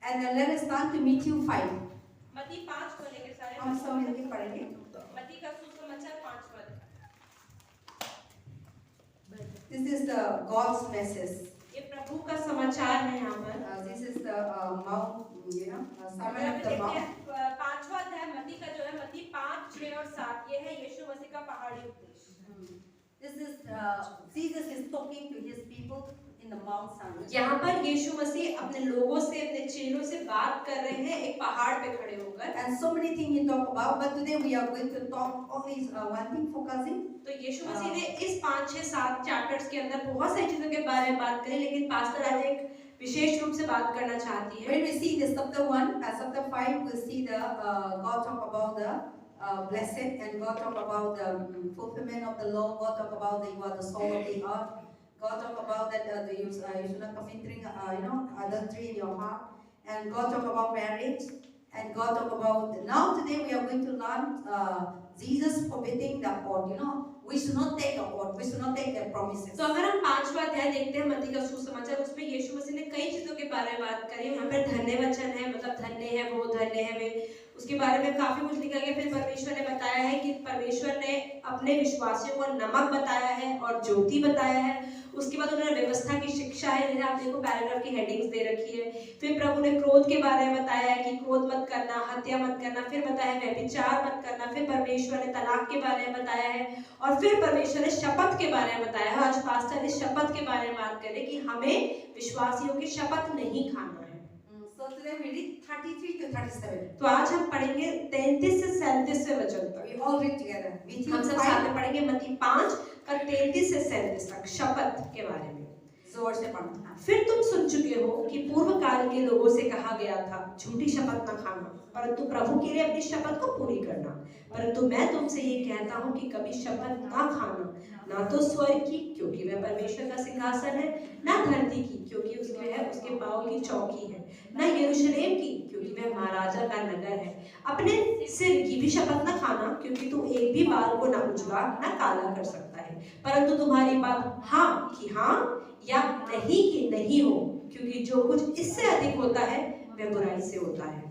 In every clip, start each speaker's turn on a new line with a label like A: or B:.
A: And then let us turn to Matthew 5.
B: मत्ती 5 को लेकर सारे
A: हम सब मिलके पढ़ेंगे.
B: मत्ती का सुसमाचार 5वां अध्याय.
A: This is the God's message.
B: ये प्रभु का समाचार है यहाँ पर.
A: This is the Mount, Sermon of the Mount.
B: 5वां अध्याय मत्ती का जो है मत्ती 5, 6 और 7 ये है यीशु मसीह का पहाड़ी उपदेश.
A: This is Jesus is talking to his people in the Mount Sinai.
B: यहाँ पर यीशु मसीह अपने लोगों से अपने चेलों से बात कर रहे हैं एक पहाड़ पे खड़े होकर.
A: And so many things he talk about, but today we are going to talk only one thing, focusing.
B: तो यीशु मसीह ने इस 5, 6, 7 चैप्टर्स के अंदर बहुत सारी चीजों के बारे में बात करी, लेकिन पास्टर आज एक विशेष रूप से बात करना चाहती है.
A: When we see this chapter 1, chapter 5, we see the God talk about the blessed, and God talk about the fulfillment of the law. God talk about that you are the soul of the earth. God talk about that you should not commit adultery in your heart, and God talk about marriage, and God talk about. Now today we are going to learn Jesus forbidding the oath. We should not take the oath. We should not take their promises.
B: तो अगर हम 5वां अध्याय देखते हैं मत्ती का सुसमाचार, उसमें यीशु मसीह ने कई चीजों के बारे में बात करी. यहाँ पर धन्य वचन है, मतलब धन्य है वो, धन्य है वे, उसके बारे में काफी कुछ लिखा गया. फिर परमेश्वर ने बताया है कि परमेश्वर ने अपने विश्वासियों को नमक बताया है और ज्योति बताया है. उसके बाद उन्होंने व्यवस्था की शिक्षा है, जैसे आप देखो पैराग्राफ की हेडिंग्स दे रखी है. फिर प्रभु ने क्रोध के बारे में बताया है कि क्रोध मत करना, हत्या मत करना. फिर बताया है व्यभिचार मत करना. फिर परमेश्वर ने तलाक के बारे में बताया है, और फिर परमेश्वर ने शपथ के बारे में बताया है. आज पास्टर इस शपथ के बारे में बात करें कि हमें विश्वासियों की शपथ नहीं खाना है.
A: So today we read 33 to 37.
B: तो आज हम पढ़ेंगे 33 से 37 वचन तक.
A: We all read together.
B: हम सब साथ में पढ़ेंगे मत्ती 5 का 33 से 37 तक शपथ के बारे में.
A: जोर से पढ़ना.
B: फिर तुम सुन चुके हो कि पूर्व काल के लोगों से कहा गया था, झूठी शपथ न खाना, परंतु प्रभु के लिए अपनी शपथ को पूरी करना. परंतु मैं तुमसे ये कहता हूँ कि कभी शपथ ना खाना, ना तो स्वर्ग की, क्योंकि वह परमेश्वर का सिंहासन है, ना धरती की, क्योंकि उसमें है उसके पाँव की चौकी है, ना यरूशलेम की, क्योंकि वह महाराजा का नगर है. अपने सिर की भी शपथ न खाना, क्योंकि तू एक भी बाल को न उजला न काला कर सकता है. परंतु तुम्हारी बात हाँ कि हाँ या नहीं कि नहीं हो, क्योंकि जो कुछ इससे अधिक होता है वह बुराई से होता है.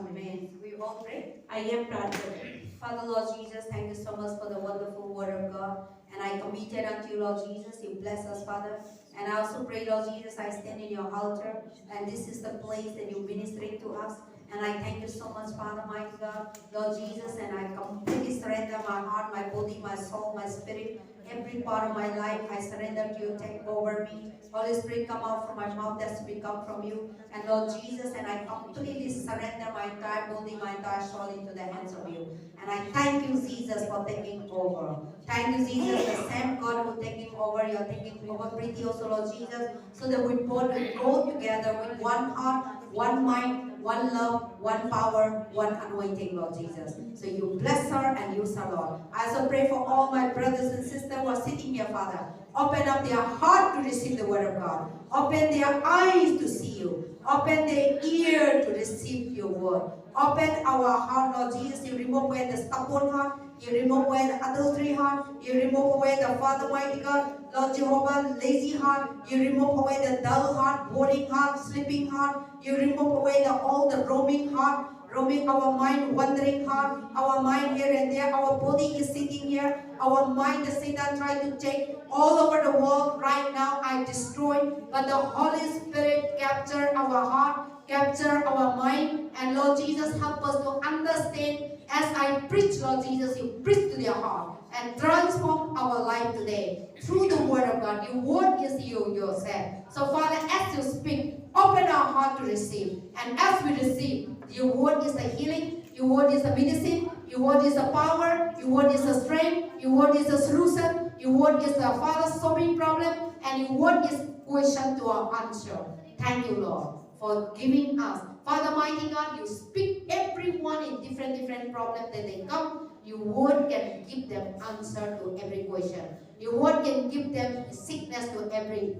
A: Amen. We all pray.
B: आइए हम प्रार्थना करें.
A: Father Lord Jesus, thank you so much for the wonderful word of God. And I commit it unto you, Lord Jesus. You bless us, Father. And I also pray, Lord Jesus, I stand in your altar. And this is the place that you ministering to us. And I thank you so much, Father, mighty God, Lord Jesus. And I completely surrender my heart, my body, my soul, my spirit. Every part of my life, I surrender to you. Take over me. Holy Spirit, come out from my mouth. That spirit come from you. And Lord Jesus, and I completely surrender my entire body, my entire soul into the hands of you. And I thank you, Jesus, for taking over. Thank you, Jesus, the same God who taking over. You're taking over pretty also, Lord Jesus, so that we both go together with one heart, one mind, one love, one power, one anointing, Lord Jesus. So you bless her and use her, Lord. I also pray for all my brothers and sisters who are sitting here, Father. Open up their heart to receive the word of God. Open their eyes to see you. Open their ear to receive your word. Open our heart, Lord Jesus. You remove away the stubborn heart. You remove away the adultery heart. You remove away the Father, mighty God, Lord Jehovah, lazy heart. You remove away the dull heart, boring heart, sleeping heart. You remove away all the roaming heart, roaming our mind, wandering heart, our mind here and there. Our body is sitting here. Our mind, the Satan trying to take all over the world. Right now, I destroy. But the Holy Spirit capture our heart, capture our mind. And Lord Jesus, help us to understand. As I preach, Lord Jesus, you preach to their heart and transform our life today through the word of God. Your word is you yourself. So Father, as you speak, open our heart to receive. And as we receive, your word is the healing, your word is the medicine, your word is the power, your word is the strength, your word is the solution, your word is the Father solving problem, and your word is question to our answer. Thank you, Lord, for giving us. Father, mighty God, you speak everyone in different problems that they come. Your word can give them answer to every question. Your word can give them sickness to every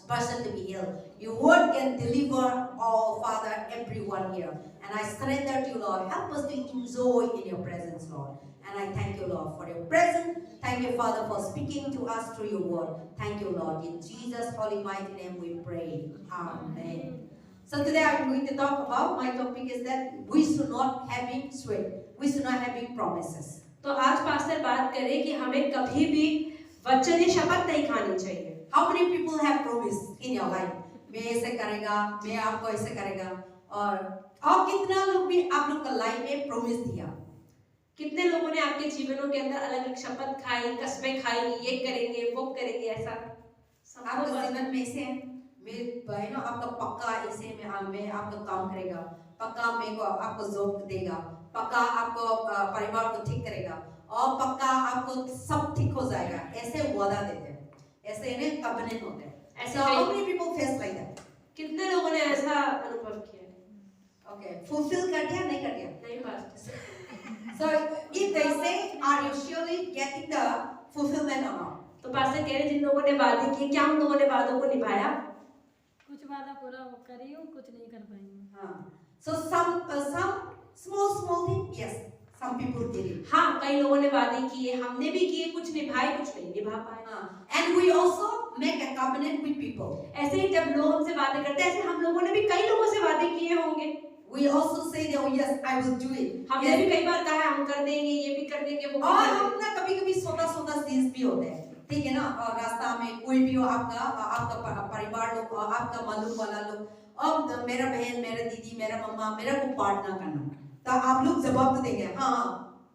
A: person to be healed. Your word can deliver all, Father, everyone here. And I surrender to you, Lord. Help us to enjoy in your presence, Lord. And I thank you, Lord, for your presence. Thank you, Father, for speaking to us through your word. Thank you, Lord. In Jesus' holy mighty name we pray. Amen. So today I'm going to talk about, my topic is that we should not having sweat. We should not having promises.
B: तो आज pastor बात करें कि हमें कभी भी वचन या शपथ नहीं खानी चाहिए।
A: How many people have promised in your life? मैं ऐसे करेगा, मैं आपको ऐसे करेगा, और कितना लोग भी आप लोग का लाइफ में प्रॉमिस दिया?
B: कितने लोगों ने आपके जीवनों के अंदर अलग अलग शपथ खाई, कसमें खाई, ये करेंगे वो करेंगे, ऐसा
A: आपके जीवन में से मैं बहनों आपका पक्का ऐसे में आपका काम करेगा, पक्का मेरे को आपको जॉब देगा, पक्का आपको परिवार को ठीक करेगा, और पक्का आपको सब ठीक हो जाएगा, ऐसे वादा देते हैं, ऐसे इन्हें कॉवेनेंट होते हैं।
B: ऐसे
A: So how many people face like that?
B: कितने लोगों ने ऐसा अनुभव किया?
A: Okay, fulfill कर दिया नहीं कर दिया?
B: नहीं pastor.
A: So if they say, are you surely getting the fulfillment or not?
B: तो पास्टर कह रहे जिन लोगों ने वादे किए, क्या उन लोगों ने वादों को निभाया?
C: कुछ वादा पूरा करी हूँ, कुछ नहीं कर पाई हूँ।
A: हाँ, so some small thing, yes, some people did it.
B: हाँ, कई लोगों ने वादे किए, हमने भी किए, कुछ निभाए, कुछ नहीं निभा पाए।
A: हाँ, and we also make a covenant with people.
B: ऐसे ही जब लोग हमसे वादे करते हैं, ऐसे हम लोगों ने भी कई लोगों से वादे किए होंगे।
A: We also say that, oh yes, I will do it.
B: हमने भी कई बार कहा है हम कर देंगे, ये भी कर देंगे, वो भी
A: और
B: कर
A: हम
B: देंगे।
A: ना कभी-कभी छोटा-छोटा चीज भी होते हैं, ठीक है ना? और रास्ता में कोई भी हो, आपका परिवार लोग, आपका मालूम वाला लोग, अब मेरा बहन, मेरा दीदी, मेरा मम्मा, मेरा को पार्ट ना करना, तो आप लोग जवाब तो देंगे, हाँ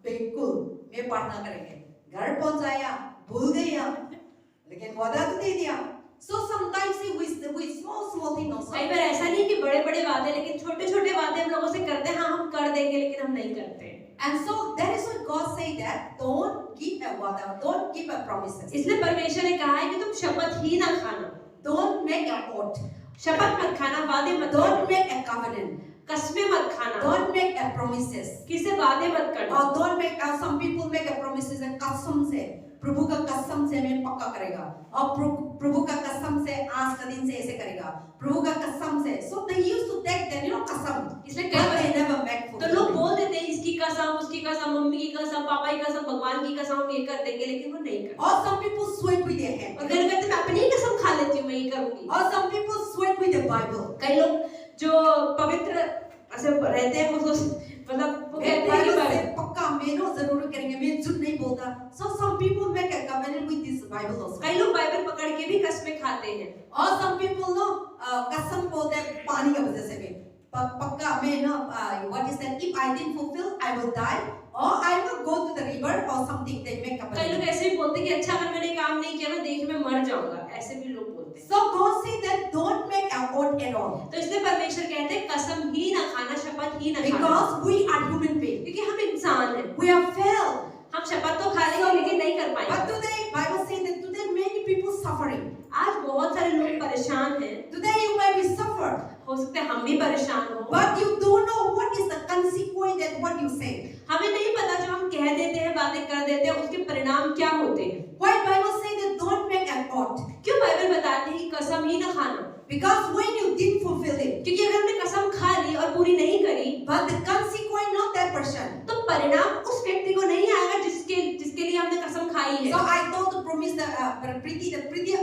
A: बिल्कुल मैं पार्ट ना करेंगे। घर पहुंचाया, भूल गया, लेकिन वादा तो दे दिया। So sometimes with small thing also.
B: कई बार ऐसा नहीं कि बड़े-बड़े वादे, लेकिन छोटे-छोटे वादे हम लोगों से करते हैं, हाँ हम कर देंगे, लेकिन हम नहीं करते।
A: And so that is what God say that don't give a wada, don't give a promises.
B: इसलिए परमेश्वर ने कहा है कि तुम शपथ ही ना खाना,
A: Don't make a oath.
B: शपथ मत खाना, वादे मत
A: Don't make a covenant.
B: कसमें मत खाना,
A: Don't make a promises.
B: किसे वादे मत करना।
A: Or don't make some people make a promises and कसम से, प्रभु का कसम से मैं पक्का करेगा, और प्रभु का कसम से आज का दिन से ऐसे करेगा, प्रभु का कसम से। So they used to take that, कसम,
B: इसलिए
A: but they never make
B: तो लोग
A: fulfillment.
B: बोल देते हैं इसकी कसम, उसकी कसम, मम्मी की कसम, पापा की कसम, भगवान की कसम, हम ये कर देंगे, लेकिन वो नहीं करते।
A: Or some people swear with their hand.
B: और घर कहते मैं अपनी ही कसम खा लेती हूँ, मैं ये करूंगी।
A: Or some people swear with the Bible.
B: कई लोग जो पवित्र ऐसे रहते हैं, वो मतलब वो कहते हैं कि
A: Bible पक्का मैं जरूर करेंगे, मैं झूठ नहीं बोलता। So some people make a covenant with this Bible also.
B: कई लोग बाइबल पकड़ के भी कसमें खाते हैं।
A: और some people कसम बोलते हैं पानी की वजह से भी, पक्का मैं what is that, if I didn't fulfill I will die or I will go to the river or something, they make a
B: कई लोग
A: covenant.
B: ऐसे भी बोलते हैं कि अच्छा अगर मैंने काम नहीं किया ना, देखिए मैं मर जाऊंगा, ऐसे भी लोग बोलते हैं।
A: So God say that don't make an oath at all,
B: तो इसलिए परमेश्वर कहते हैं कसम ही ना खाना, शपथ ही ना खाना,
A: because we are human beings.
B: क्योंकि हम इंसान हैं।
A: We have failed.
B: हम शपथ तो खा लेंगे, लेकिन नहीं कर पाएंगे।
A: But today Bible say that today many people suffering.
B: आज बहुत सारे लोग परेशान हैं।
A: Today you might be suffered,
B: हो सकता है हम भी परेशान हो,
A: but you don't know what is the consequence that what you say.
B: हमें नहीं पता जो हम कह देते हैं, बातें कर देते हैं, उसके परिणाम क्या होते हैं।
A: Why Bible say that don't make an oath?
B: क्यों बाइबल बताती है कि कसम ही ना खाना?
A: Because when you didn't fulfill it,
B: क्योंकि अगर हमने कसम खा ली और पूरी नहीं करी,
A: but the consequence not that person.
B: तो परिणाम उस व्यक्ति को नहीं आएगा जिसके लिए हमने कसम खाई है।
A: So I told to promise the Preeti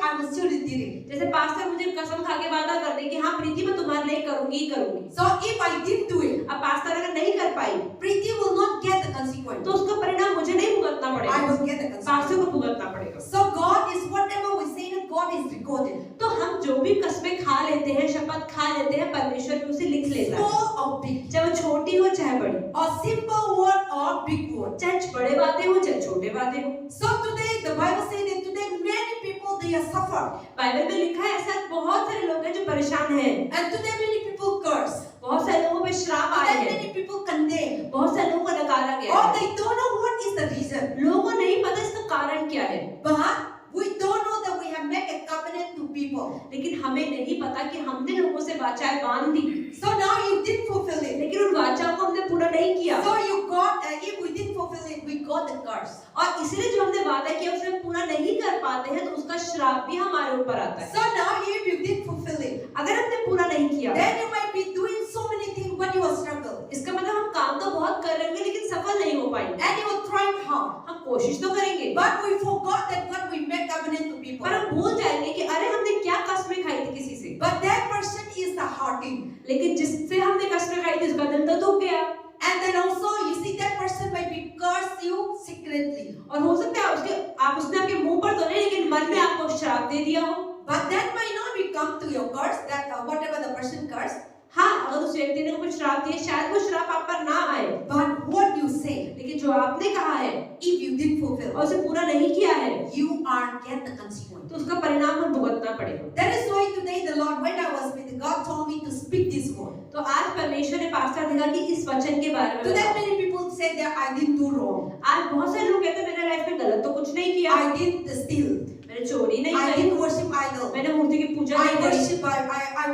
A: I will surely did it.
B: जैसे पास्टर मुझे कसम खा के वादा कर दे कि हाँ प्रीति मैं तुम्हारे लिए करूंगी ही करूंगी।
A: So if I didn't do it,
B: अब पास्टर अगर नहीं कर पाई,
A: Preeti will not get the consequence.
B: तो उसका परिणाम मुझे नहीं भुगतना
A: I
B: पड़ेगा,
A: will get the consequence.
B: Pastor को भुगतना पड़ेगा।
A: So God is whatever we say that God is recorded.
B: तो हम जो भी कसमें खा लेते हैं, शपथ खा लेते हैं, परमेश्वर भी उसे लिख लेता है,
A: Small or big,
B: चाहे वो छोटी हो चाहे बड़ी,
A: or simple word or big word.
B: चाहे बड़े वादे हो चाहे छोटे वादे हो।
A: So today the Bible says that today many people they are suffer,
B: Bible में लिखा है ऐसा बहुत सारे लोग हैं जो परेशान हैं,
A: and today many people curse.
B: बहुत सारे लोगों पे श्राप आए
A: Today
B: हैं,
A: many people condemn,
B: बहुत सारे लोगों को नकारा गया
A: or
B: है,
A: they don't know what is the reason.
B: लोगों को नहीं पता इसका कारण क्या है।
A: But we don't know that we have made a covenant to people.
B: लेकिन हमें नहीं पता कि हमने लोगों से वाचाएं बांध दी,
A: So now you didn't fulfill it.
B: लेकिन उन वाचाओं को हमने पूरा नहीं किया,
A: So you got, if we didn't fulfill it, we got the curse.
B: और इसलिए जो हमने वादा किया उसे हम पूरा नहीं कर पाते हैं, तो उसका श्राप भी हमारे ऊपर आता है।
A: So now if you didn't fulfill it,
B: अगर हमने पूरा नहीं किया,
A: then you might be doing so many things, but you will struggle.
B: इसका मतलब हम काम तो बहुत कर रहे होंगे लेकिन सफल नहीं हो पाएंगे।
A: And you will try hard.
B: हम कोशिश तो करेंगे,
A: But we forgot that what we make covenant to people.
B: पर हम भूल जाएंगे कि अरे हमने क्या कसमें खाई थी किसी से।
A: But that person is the hurting.
B: लेकिन जिससे हमने कष्ट खाई थी उसका दिल तो दुख गया।
A: And then also you see that person might be curse you secretly.
B: और हो सकता है उसने आपके मुंह पर तो नहीं लेकिन मन में आपको श्राप दे दिया हो।
A: But that might not be come to your curse, that whatever the person curse.
B: हाँ, अगर उस व्यक्ति ने कुछ श्राप दिया शायद वो श्राप आप पर ना आए,
A: But what you say,
B: लेकिन जो आपने कहा है
A: if you did fulfill,
B: और उसे पूरा नहीं किया है
A: you are get the consequence.
B: तो उसका परिणाम हमें भुगतना पड़ेगा।
A: That is why today the Lord, when I was with God, told me to speak this word.
B: तो आज परमेश्वर ने पास्टर देखा कि इस वचन के बारे में
A: To that
B: बताओ।
A: many people say that I didn't do wrong.
B: आज बहुत सारे लोग कहते हैं मैंने लाइफ में गलत तो कुछ नहीं किया,
A: I didn't steal.
B: मैंने चोरी नहीं
A: I
B: की,
A: didn't worship idol.
B: मैंने मूर्ति की पूजा
A: I
B: नहीं करी,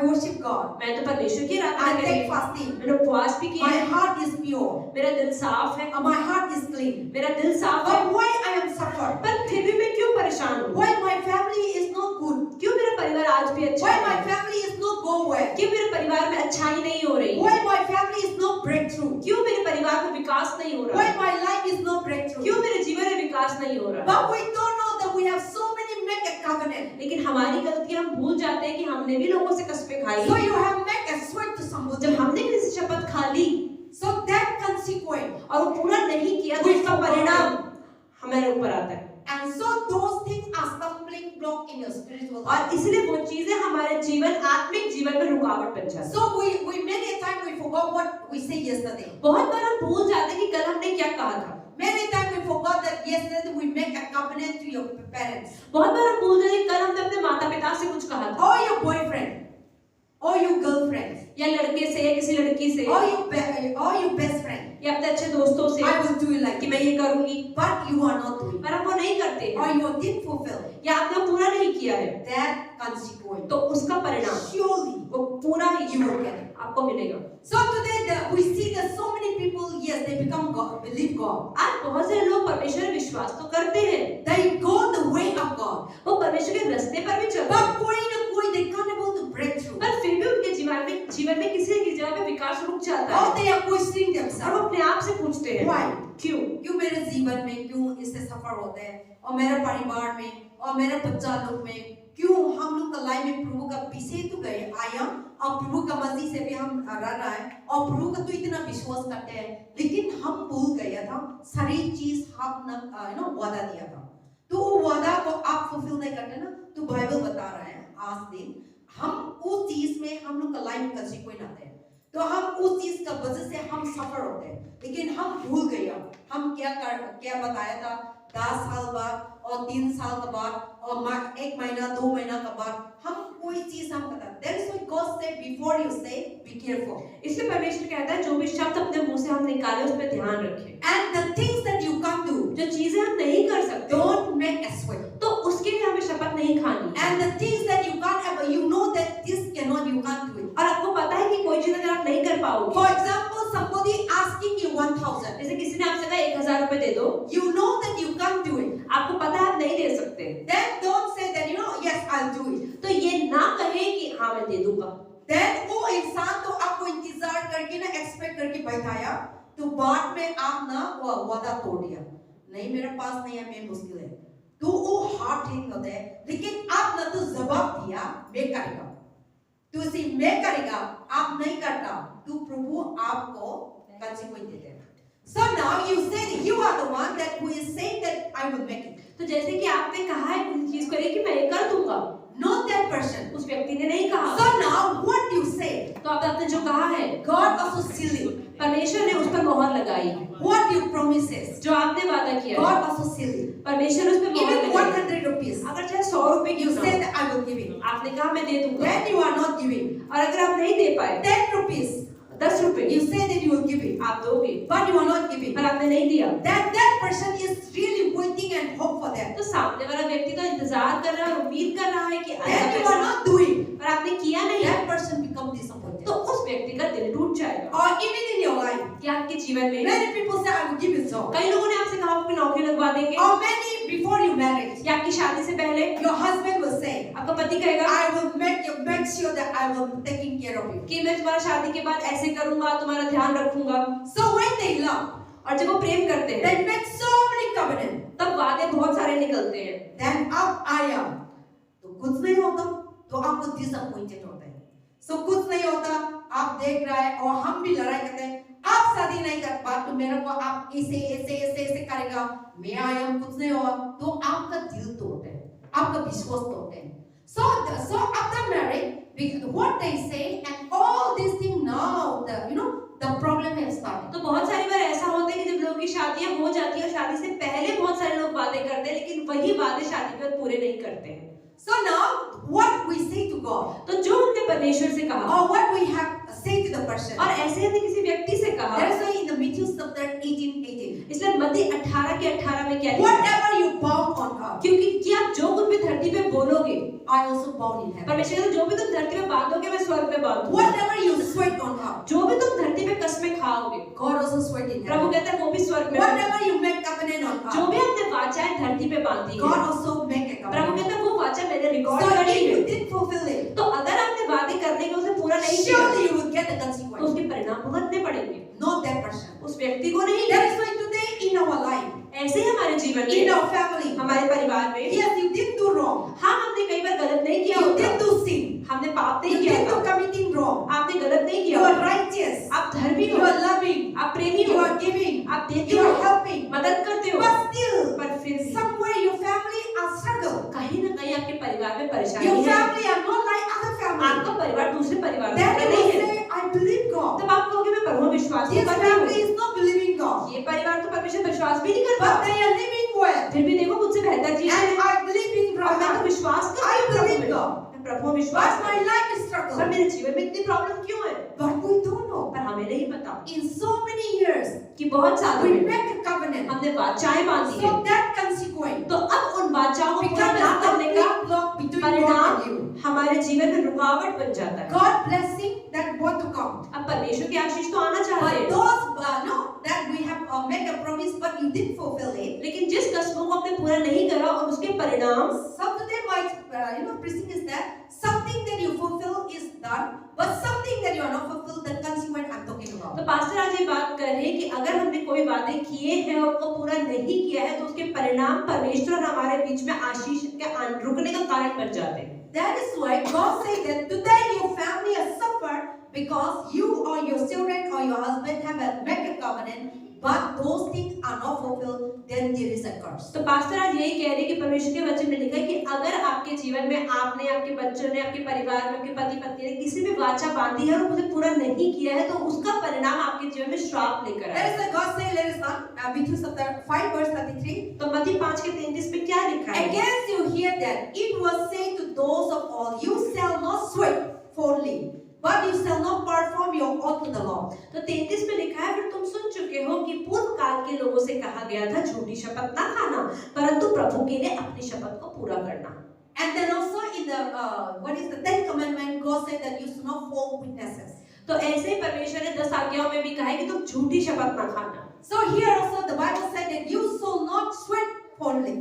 A: worship God.
B: मैं तो परमेश्वर की
A: I
B: आराधना
A: take
B: करी,
A: fasting.
B: मैंने उपवास भी किया,
A: My heart is pure.
B: मेरा दिल साफ है,
A: My heart is clean.
B: मेरा दिल साफ है,
A: But why I am suffered?
B: पर फिर भी मैं क्यों परेशान हूँ?
A: Why my family is not good?
B: क्यों मेरा परिवार आज भी अच्छा
A: Why my
B: है?
A: family is not go well?
B: क्यों मेरे परिवार में अच्छाई नहीं हो रही?
A: Why my family is not breakthrough?
B: क्यों मेरे परिवार में विकास नहीं हो रहा?
A: Why my life is not breakthrough?
B: क्यों मेरे जीवन में विकास नहीं हो रहा?
A: But we don't know that we have so many make a covenant.
B: लेकिन हमारी गलती हम भूल जाते हैं कि हमने भी लोगों से कसमें खाई।
A: So you have make a sweat to somebody.
B: जब हमने किसी से शपथ खा ली
A: So that consequence.
B: और वो पूरा नहीं किया तो उसका परिणाम हमारे ऊपर आता है।
A: And so those things are stumbling block in your spiritual life.
B: और इसलिए वो चीजें हमारे जीवन आत्मिक जीवन में रुकावट बन जाती हैं।
A: So we many a time we forgot what we said yesterday.
B: बहुत बार हम भूल जाते हैं कि कल हमने क्या कहा था।
A: Many times we forgot that yesterday we make a covenant to your parents
B: बहुत बार हम भूल जाते हैं कल हमने अपने माता पिता से कुछ कहा था,
A: or your boyfriend or your girlfriend
B: या लड़के से या किसी लड़की से
A: or your best friend.
B: या अपने अच्छे दोस्तों से
A: I will do it like
B: कि
A: this.
B: मैं ये करूंगी,
A: But you are not doing.
B: पर हम वो नहीं करते
A: Or
B: हैं
A: you didn't fulfill.
B: या आपने पूरा नहीं किया है,
A: That consequence.
B: तो उसका परिणाम
A: Surely
B: वो पूरा ही
A: you will get it.
B: आपको मिलेगा।
A: So today we see that so many people, yes, they become God, believe God.
B: आज बहुत सारे लोग परमेश्वर में विश्वास तो करते हैं,
A: They go the way of God.
B: वो परमेश्वर के रास्ते पर भी चलते हैं,
A: But कोई ना कोई they can't able to break through.
B: पर फिर भी उनके जीवन में किसी न किसी जगह पे विकास रुक जाता
A: Or
B: है
A: they are questioning
B: और वो
A: themselves.
B: अपने आप से पूछते हैं
A: Why?
B: क्यों?
A: क्यों मेरे जीवन में क्यों इससे सफर होते हैं और मेरे परिवार में और मेरे बच्चा लोग में क्यों हम लोग का लाइफ में प्रभु का पीछे तो गए आया और प्रभु का मर्जी से भी हम रह रहा है और प्रभु का तो इतना विश्वास करते हैं लेकिन हम भूल गया था सारी चीज हमने वादा दिया था तो वो वादा को आप फुलफिल नहीं करते ना तो बाइबल बता रहा है आज दिन हम उस चीज में हम लोग का लाइफ में कंसीक्वेंस आते हैं तो हम उस चीज का वजह से हम सफर होते हैं लेकिन हम भूल गया हम क्या बताया था 10 साल बाद और 3 साल के बाद और 1 महीना 2 महीना के बाद हम कोई चीज हम पता That is why God said before you say be careful.
B: इसलिए परमेश्वर कहता है जो भी शब्द अपने मुंह से हम निकाले उस पर ध्यान रखें।
A: And the things that you can't do,
B: जो चीजें हम नहीं कर सकते
A: don't make a sweat.
B: तो उसके लिए हमें शपथ नहीं खानी।
A: And the things that you can't ever, you know that this cannot, you can't do it.
B: और आपको पता है कि कोई चीज अगर आप नहीं कर पाओगे,
A: For example, somebody asking you 1,000.
B: जैसे किसी ने आपसे कहा 1000 रुपए दे दो,
A: You know that you can't do it.
B: आपको पता है आप नहीं दे सकते,
A: Then don't say that yes I'll do it.
B: तो ये ना कहे कि हाँ मैं दे दूंगा।
A: Then वो इंसान तो आपको इंतजार करके ना एक्सपेक्ट करके बैठाया तो बाद में आप ना वो वादा तोड़ दिया नहीं मेरे पास नहीं है मैं मुश्किल है तो वो हार्ट हिट होता है लेकिन आप ना तो जवाब दिया मैं करेगा तो इसी मैं करेगा आप नहीं करता तो प्रभु आपको consequence देते हैं So now you said you are the one that who is saying that I will make it.
B: तो जैसे कि आपने कहा है किसी चीज को लेकर कि मैं ये कर दूंगा,
A: Not that person.
B: उस व्यक्ति ने नहीं कहा।
A: So now what you say?
B: तो आपने जो कहा है,
A: God also seal it.
B: परमेश्वर ने उस पर मोहर लगाई।
A: What you promises?
B: जो आपने वादा किया,
A: God also seal it.
B: परमेश्वर ने उस पर मोहर
A: Even
B: लगाई।
A: 100 rupees.
B: अगर चाहे 100 रुपए
A: You
B: क्यों ना,
A: said I will give it.
B: आपने कहा मैं दे दूंगा,
A: When you are not giving
B: और अगर आप नहीं दे पाए
A: 10 rupees,
B: 10 रुपए,
A: you say that you will give it,
B: आप दोगे,
A: but you are not giving.
B: पर आपने नहीं दिया,
A: That person is really waiting and hope for that.
B: तो सामने वाला व्यक्ति तो इंतजार कर रहा है, उम्मीद कर रहा है कि आएगा
A: Then you
B: पैसा,
A: are not doing.
B: पर आपने किया नहीं,
A: That person become disappointed.
B: तो उस व्यक्ति का दिल टूट जाएगा।
A: Or even in your life,
B: या आपके जीवन में
A: many people say I will give you job.
B: कई लोगों ने आपसे कहा आपकी नौकरी लगवा देंगे,
A: Or many before you marriage,
B: या आपकी शादी से पहले
A: your husband will say,
B: आपका पति कहेगा
A: I will make sure that I will taking care of you.
B: कि मैं तुम्हारा शादी के बाद ऐसे करूंगा, तुम्हारा ध्यान रखूंगा।
A: So when they love,
B: और जब वो प्रेम करते हैं,
A: they make so many covenant.
B: तब वादे बहुत सारे निकलते हैं।
A: Then अब आया तो कुछ नहीं होता तो आपको disappointed होता है। सो कुछ नहीं होता, आप देख रहा है और हम भी लड़ाई करते हैं, आप शादी नहीं कर पा तो मेरे को आप ऐसे ऐसे ऐसे ऐसे करेगा, मैं आया हूं कुछ नहीं हुआ, तो आपका दिल तोड़ते हैं, आपका विश्वास तोड़ते हैं. So after marriage, what they say and all these things now, the problem has started.
B: तो बहुत सारी बार ऐसा होता है कि जब लोगों की शादियां हो जाती है और शादी से पहले बहुत सारे लोग वादे करते हैं, लेकिन वही वादे शादी के बाद पूरे नहीं करते हैं.
A: So now what we say to God,
B: तो जो हमने परमेश्वर से कहा
A: or what we have say to the person,
B: और ऐसे हमने किसी व्यक्ति से कहा,
A: that is why in the Matthew chapter 18:18,
B: इसलिए मत्ती 18 के 18 में क्या लिखा है?
A: whatever you bound on earth,
B: क्योंकि कि आप जो कुछ भी धरती पे बोलोगे,
A: I also bound in heaven.
B: परमेश्वर कहता है जो भी तुम धरती पे बांधोगे मैं स्वर्ग में बांधूंगा.
A: Whatever you sweat on earth,
B: जो भी तुम धरती पे कसमें खाओगे,
A: God also sweat in
B: Prabhu
A: heaven.
B: कहता है वो भी स्वर्ग में.
A: Whatever you make covenant on
B: जो
A: earth,
B: भी हमने वाचाएं धरती पे बांधी
A: God
B: है,
A: also make a
B: Prabhu
A: covenant.
B: कहता है वो वाचा मैंने रिकॉर्ड
A: So
B: कर ली
A: if you
B: है.
A: did fulfill it,
B: तो अगर आपने वादे करने के उसे पूरा नहीं किया,
A: surely you will get the
B: तो
A: consequence.
B: उसके परिणाम भुगतने पड़ेंगे.
A: Not that person.
B: उस व्यक्ति को नहीं.
A: That is why today in our life,
B: ऐसे ही हमारे जीवन
A: in
B: में,
A: our family,
B: हमारे परिवार में,
A: yes, you did do wrong.
B: हाँ हमने कई बार गलत नहीं किया
A: You
B: होगा,
A: did do sin.
B: हमने पाप
A: You
B: नहीं किया
A: did do
B: होगा,
A: committing wrong.
B: आपने गलत नहीं
A: You
B: किया
A: are
B: होगा,
A: righteous.
B: आप धर्मी
A: You
B: हो,
A: are loving.
B: आप प्रेमी
A: You
B: हो,
A: are giving.
B: आप देते
A: You
B: हो,
A: are helping.
B: मदद करते हो,
A: But still,
B: पर फिर भी
A: somewhere your family are struggle.
B: कहीं ना कहीं आपके परिवार में
A: Your
B: परेशानी है.
A: family are not like other family.
B: आपका परिवार दूसरे परिवार
A: Then
B: से
A: you
B: नहीं
A: will
B: है.
A: say, I believe God.
B: तब आप कहोगे मैं प्रभु में विश्वास
A: This
B: करता हूँ.
A: family is not believing God.
B: ये परिवार तो परमेश्वर पर विश्वास भी नहीं करता,
A: But they are living well.
B: फिर भी देखो मुझसे बेहतर चीज है.
A: And I believe in
B: और मैं तो
A: God.
B: विश्वास
A: I
B: करता हूँ
A: believe
B: प्रभु में.
A: God.
B: मैं प्रभु में विश्वास
A: But my
B: करता
A: life is
B: हूँ.
A: struggle.
B: पर मेरे जीवन में इतनी प्रॉब्लम क्यों है?
A: But we don't know.
B: पर हमें नहीं पता
A: In so many years,
B: कि बहुत सालों
A: we
B: में
A: make a covenant.
B: हमने वाचाएं बांधी है.
A: So that consequence
B: तो अब उन वाचाओं को पूरा
A: becomes
B: ना
A: a
B: करने का
A: stumbling block between God
B: परिणाम
A: and you.
B: हमारे जीवन में रुकावट बन जाता है.
A: God blessing that want to come.
B: अब परमेश्वर की आशीष तो आना चाहते
A: But
B: हैं,
A: those no, that we have make a promise, but you didn't fulfill it.
B: लेकिन जिस कस्मों को आपने पूरा नहीं करा और उसके परिणाम,
A: So today my preaching is that something that you fulfill is done, but something that you are not fulfilled, the consequence I'm talking about.
B: तो पास्टर आज ये बात कर रहे हैं कि अगर हमने कोई वादे किए हैं और उनको पूरा नहीं किया है तो उसके परिणाम परमेश्वर और हमारे बीच में आशीष के रुकने का कारण बन जाते हैं.
A: That is why God said that today your family has suffered because you or your children or your husband have made a covenant, but those things are not fulfilled, then there is a curse.
B: तो pastor आज यही कह रहे हैं कि परमेश्वर के वचन में लिखा है कि अगर आपके जीवन में आपने, आपके बच्चों ने, आपके परिवार में, आपके पति पत्नी ने किसी भी वाचा बांधी है और उसे पूरा नहीं किया है तो उसका परिणाम आपके जीवन में श्राप लेकर
A: That
B: आए.
A: is why God said, let us not, Matthew chapter 5 verse 33.
B: तो मत्ती 5:33 में क्या लिखा है?
A: Against you hear that it was said to those of all, you shall not sweat fondly, but you shall not perform your oath to the Lord.
B: तो 33 में लिखा है, फिर तुम सुन चुके हो कि पूर्व काल के लोगों से कहा गया था झूठी शपथ ना खाना, परंतु प्रभु के लिए अपनी शपथ को पूरा करना.
A: And then also in the what is the 10th commandment, God said that you should not fall witnesses.
B: तो ऐसे ही परमेश्वर ने 10 आज्ञाओं में भी कहा है कि तुम झूठी शपथ ना खाना.
A: So here also the Bible said that you shall not sweat fondly.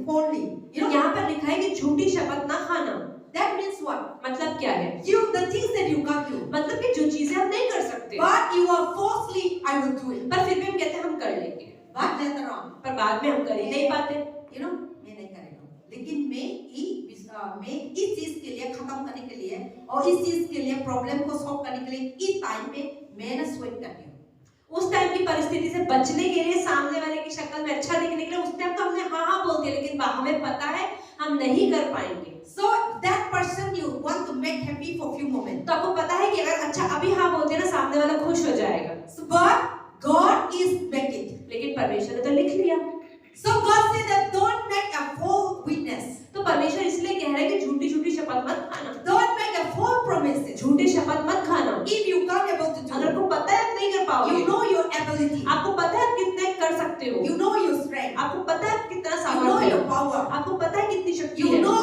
A: You know,
B: यहाँ पर लिखा है कि झूठी शपथ ना खाना.
A: that means what?
B: मतलब क्या है?
A: You, the things that you can't do,
B: मतलब कि जो चीजें हम नहीं कर सकते,
A: but you are falsely, I will do it.
B: पर फिर भी हम कहते हैं हम कर लेंगे,
A: But later on,
B: पर बाद में हम कर ही नहीं पाते.
A: you know, मैं नहीं करेगा, लेकिन मैं इस चीज के लिए खत्म करने के लिए और इस चीज के लिए प्रॉब्लम को सॉल्व करने के लिए इस टाइम पे मैंने स्वेट करती हूँ.
B: उस टाइम की परिस्थिति से बचने के लिए, सामने वाले की शक्ल में अच्छा दिखने के लिए उस टाइम तो हमने हाँ हाँ बोल दिया, लेकिन हमें पता है हम नहीं कर पाएंगे.
A: So that person you want to make happy for few moments.
B: तो आपको पता है कि अगर अच्छा अभी हाँ बोलते हैं ना, सामने वाला खुश हो जाएगा,
A: So, but God is make it.
B: लेकिन परमेश्वर ने तो लिख लिया.
A: So God said that don't make a false witness.
B: तो परमेश्वर इसलिए कह रहे हैं कि झूठी झूठी शपथ मत खाना,
A: Don't make a false promises.
B: झूठी शपथ मत खाना.
A: If you can't able to
B: अगर
A: do,
B: आपको पता है आप नहीं कर पाओगे,
A: you know your ability.
B: आपको पता है आप कितने कर सकते हो,
A: You know your strength.
B: आपको पता है आप कितना
A: You know
B: सामर्थ्य
A: your
B: है,
A: power.
B: आपको पता है कितनी शक्ति
A: You
B: है,
A: know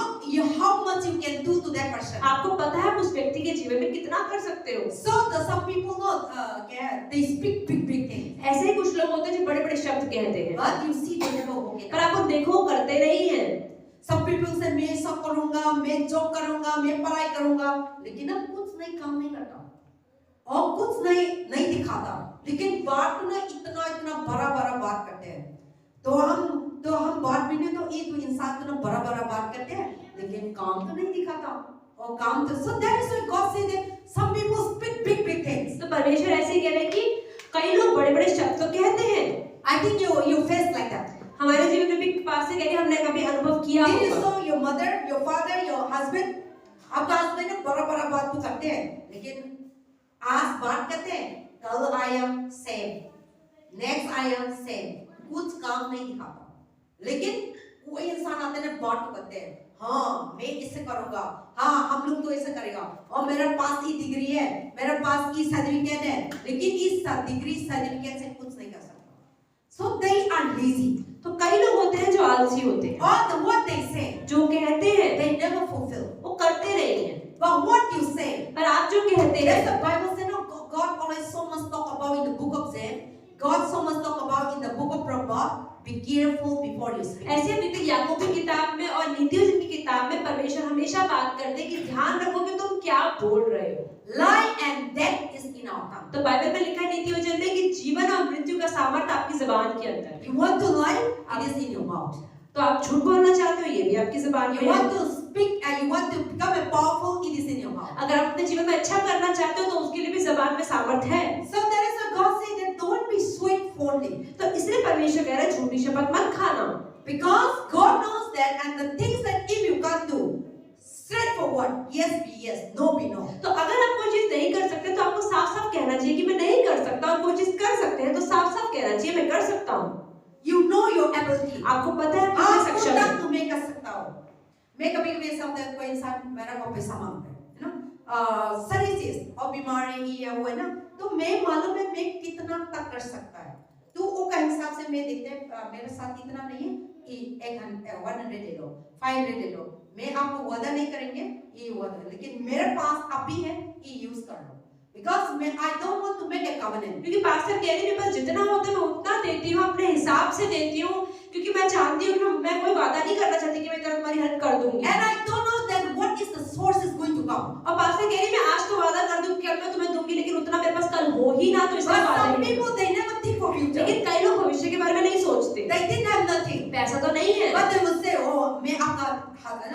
A: how much you can do to that person.
B: आपको पता है आप उस व्यक्ति के जीवन में कितना कर सकते हो.
A: So some people not they speak big things,
B: ऐसे ही कुछ लोग होते हैं जो बड़े बड़े शब्द कहते हैं,
A: but you see they never walk it
B: पर
A: out.
B: आपको देखो करते नहीं है.
A: Some people say मैं सब करूँगा, मैं जॉब करूँगा, मैं पढ़ाई करूँगा, लेकिन अब कुछ नहीं काम नहीं करता और कुछ नहीं दिखाता, लेकिन बात ना इतना बड़ा बात करते हैं. तो हम बात भी नहीं, तो एक इंसान तो ना बड़ा बात करते हैं, लेकिन काम तो नहीं दिखाता. और काम तो so that is why God said that some people speak big things.
B: तो परमेश्वर ऐसे ही कह रहे हैं कि कई लोग बड़े-बड़े शब्द तो कहते हैं।
A: I think you face like that.
B: हमारे जीवन में भी पास से कह हमने कभी अनुभव किया
A: Did you
B: होगा।
A: saw your mother, your father, your husband? आपका हस्बैंड ना बड़ा बात तो करते हैं, लेकिन आज बात करते हैं, कल I am same, next I am same, कुछ काम नहीं दिखाता। लेकिन कोई इंसान आते हैं बात तो करते हैं, हाँ मैं इससे करूँगा, हाँ हम लोग तो ऐसे करेगा, और मेरे पास ये डिग्री है, मेरे पास ये सर्टिफिकेट है, लेकिन इस डिग्री सर्टिफिकेट से कुछ नहीं कर सकता। So they are lazy.
B: तो कई लोग होते हैं जो आलसी होते हैं।
A: Or what they say,
B: जो कहते हैं
A: they never fulfill.
B: वो करते नहीं हैं।
A: But what you say,
B: पर आप जो कहते हैं,
A: yes, the Bible says no. God always so much talk about in the book of James. God so much talk about in the book of Proverbs. Be careful before you speak.
B: ऐसे अभी याकूब की किताब में और नीतियों की किताब में परमेश्वर हमेशा बात करते हैं कि ध्यान रखो कि तुम क्या बोल रहे हो।
A: Lie and death is in our tongue.
B: तो बाइबल में लिखा है नीतियों में कि जीवन और मृत्यु का सामर्थ्य आपकी जुबान के अंदर है।
A: You want to lie? It is in your mouth.
B: तो आप झूठ बोलना चाहते हो, ये भी आपकी जुबान में
A: You
B: है।
A: want to speak and you want to become a powerful? It is in your mouth.
B: अगर आप अपने जीवन में अच्छा करना चाहते हो तो उसके लिए भी जुबान में सामर्थ्य है।
A: So there is a God saying that don't be sweet-fondly.
B: तो इसलिए परमेश्वर कह रहा है झूठी शपथ मत खाना।
A: Because God knows that, and the things that if you can't do, straightforward, yes be yes, no be no.
B: तो अगर आप कोई चीज नहीं कर सकते तो आपको साफ-साफ कहना चाहिए कि मैं नहीं कर सकता, और कोई चीज कर सकते हैं तो साफ-साफ कहना चाहिए मैं कर सकता हूँ।
A: You know your ability.
B: आपको पता है
A: हाँ,
B: कितने सक्षम हैं।
A: तो मैं कर सकता हूँ। मैं कभी-कभी ऐसा होता है कोई इंसान मेरा को पैसा मांगता है ना, सारी चीज और बीमारी ये वो है ना, तो मैं मालूम है मैं कितना तक कर सकता है, तो वो का हिसाब से मैं देखते हैं मेरे साथ इतना नहीं है कि 100 ले लो, 500 ले लो, मैं आपको वादा नहीं करेंगे ये वादा, लेकिन मेरे पास अभी है ये यूज कर लो, because I don't want to make a covenant.
B: क्योंकि पास्टर कह रहे हैं मेरे पास जितना होता है मैं उतना देती हूँ, अपने हिसाब से देती हूँ, क्योंकि मैं जानती हूँ कि मैं कोई वादा नहीं करना चाहती कि मैं तुम्हारी हेल्प कर दूंगी।
A: And I don't know that what is the source is going to come.
B: और पास्टर कह रही मैं आज तो वादा कर दूं कि मैं तुम्हें दूंगी, लेकिन उतना मेरे पास कल हो ही ना, तो इसलिए
A: But
B: वादा
A: some
B: नहीं।
A: people they never think for future.
B: लेकिन कई लोग भविष्य के बारे में नहीं सोचते।
A: They didn't have nothing.
B: पैसा तो नहीं है,
A: But they will say, oh मैं आपका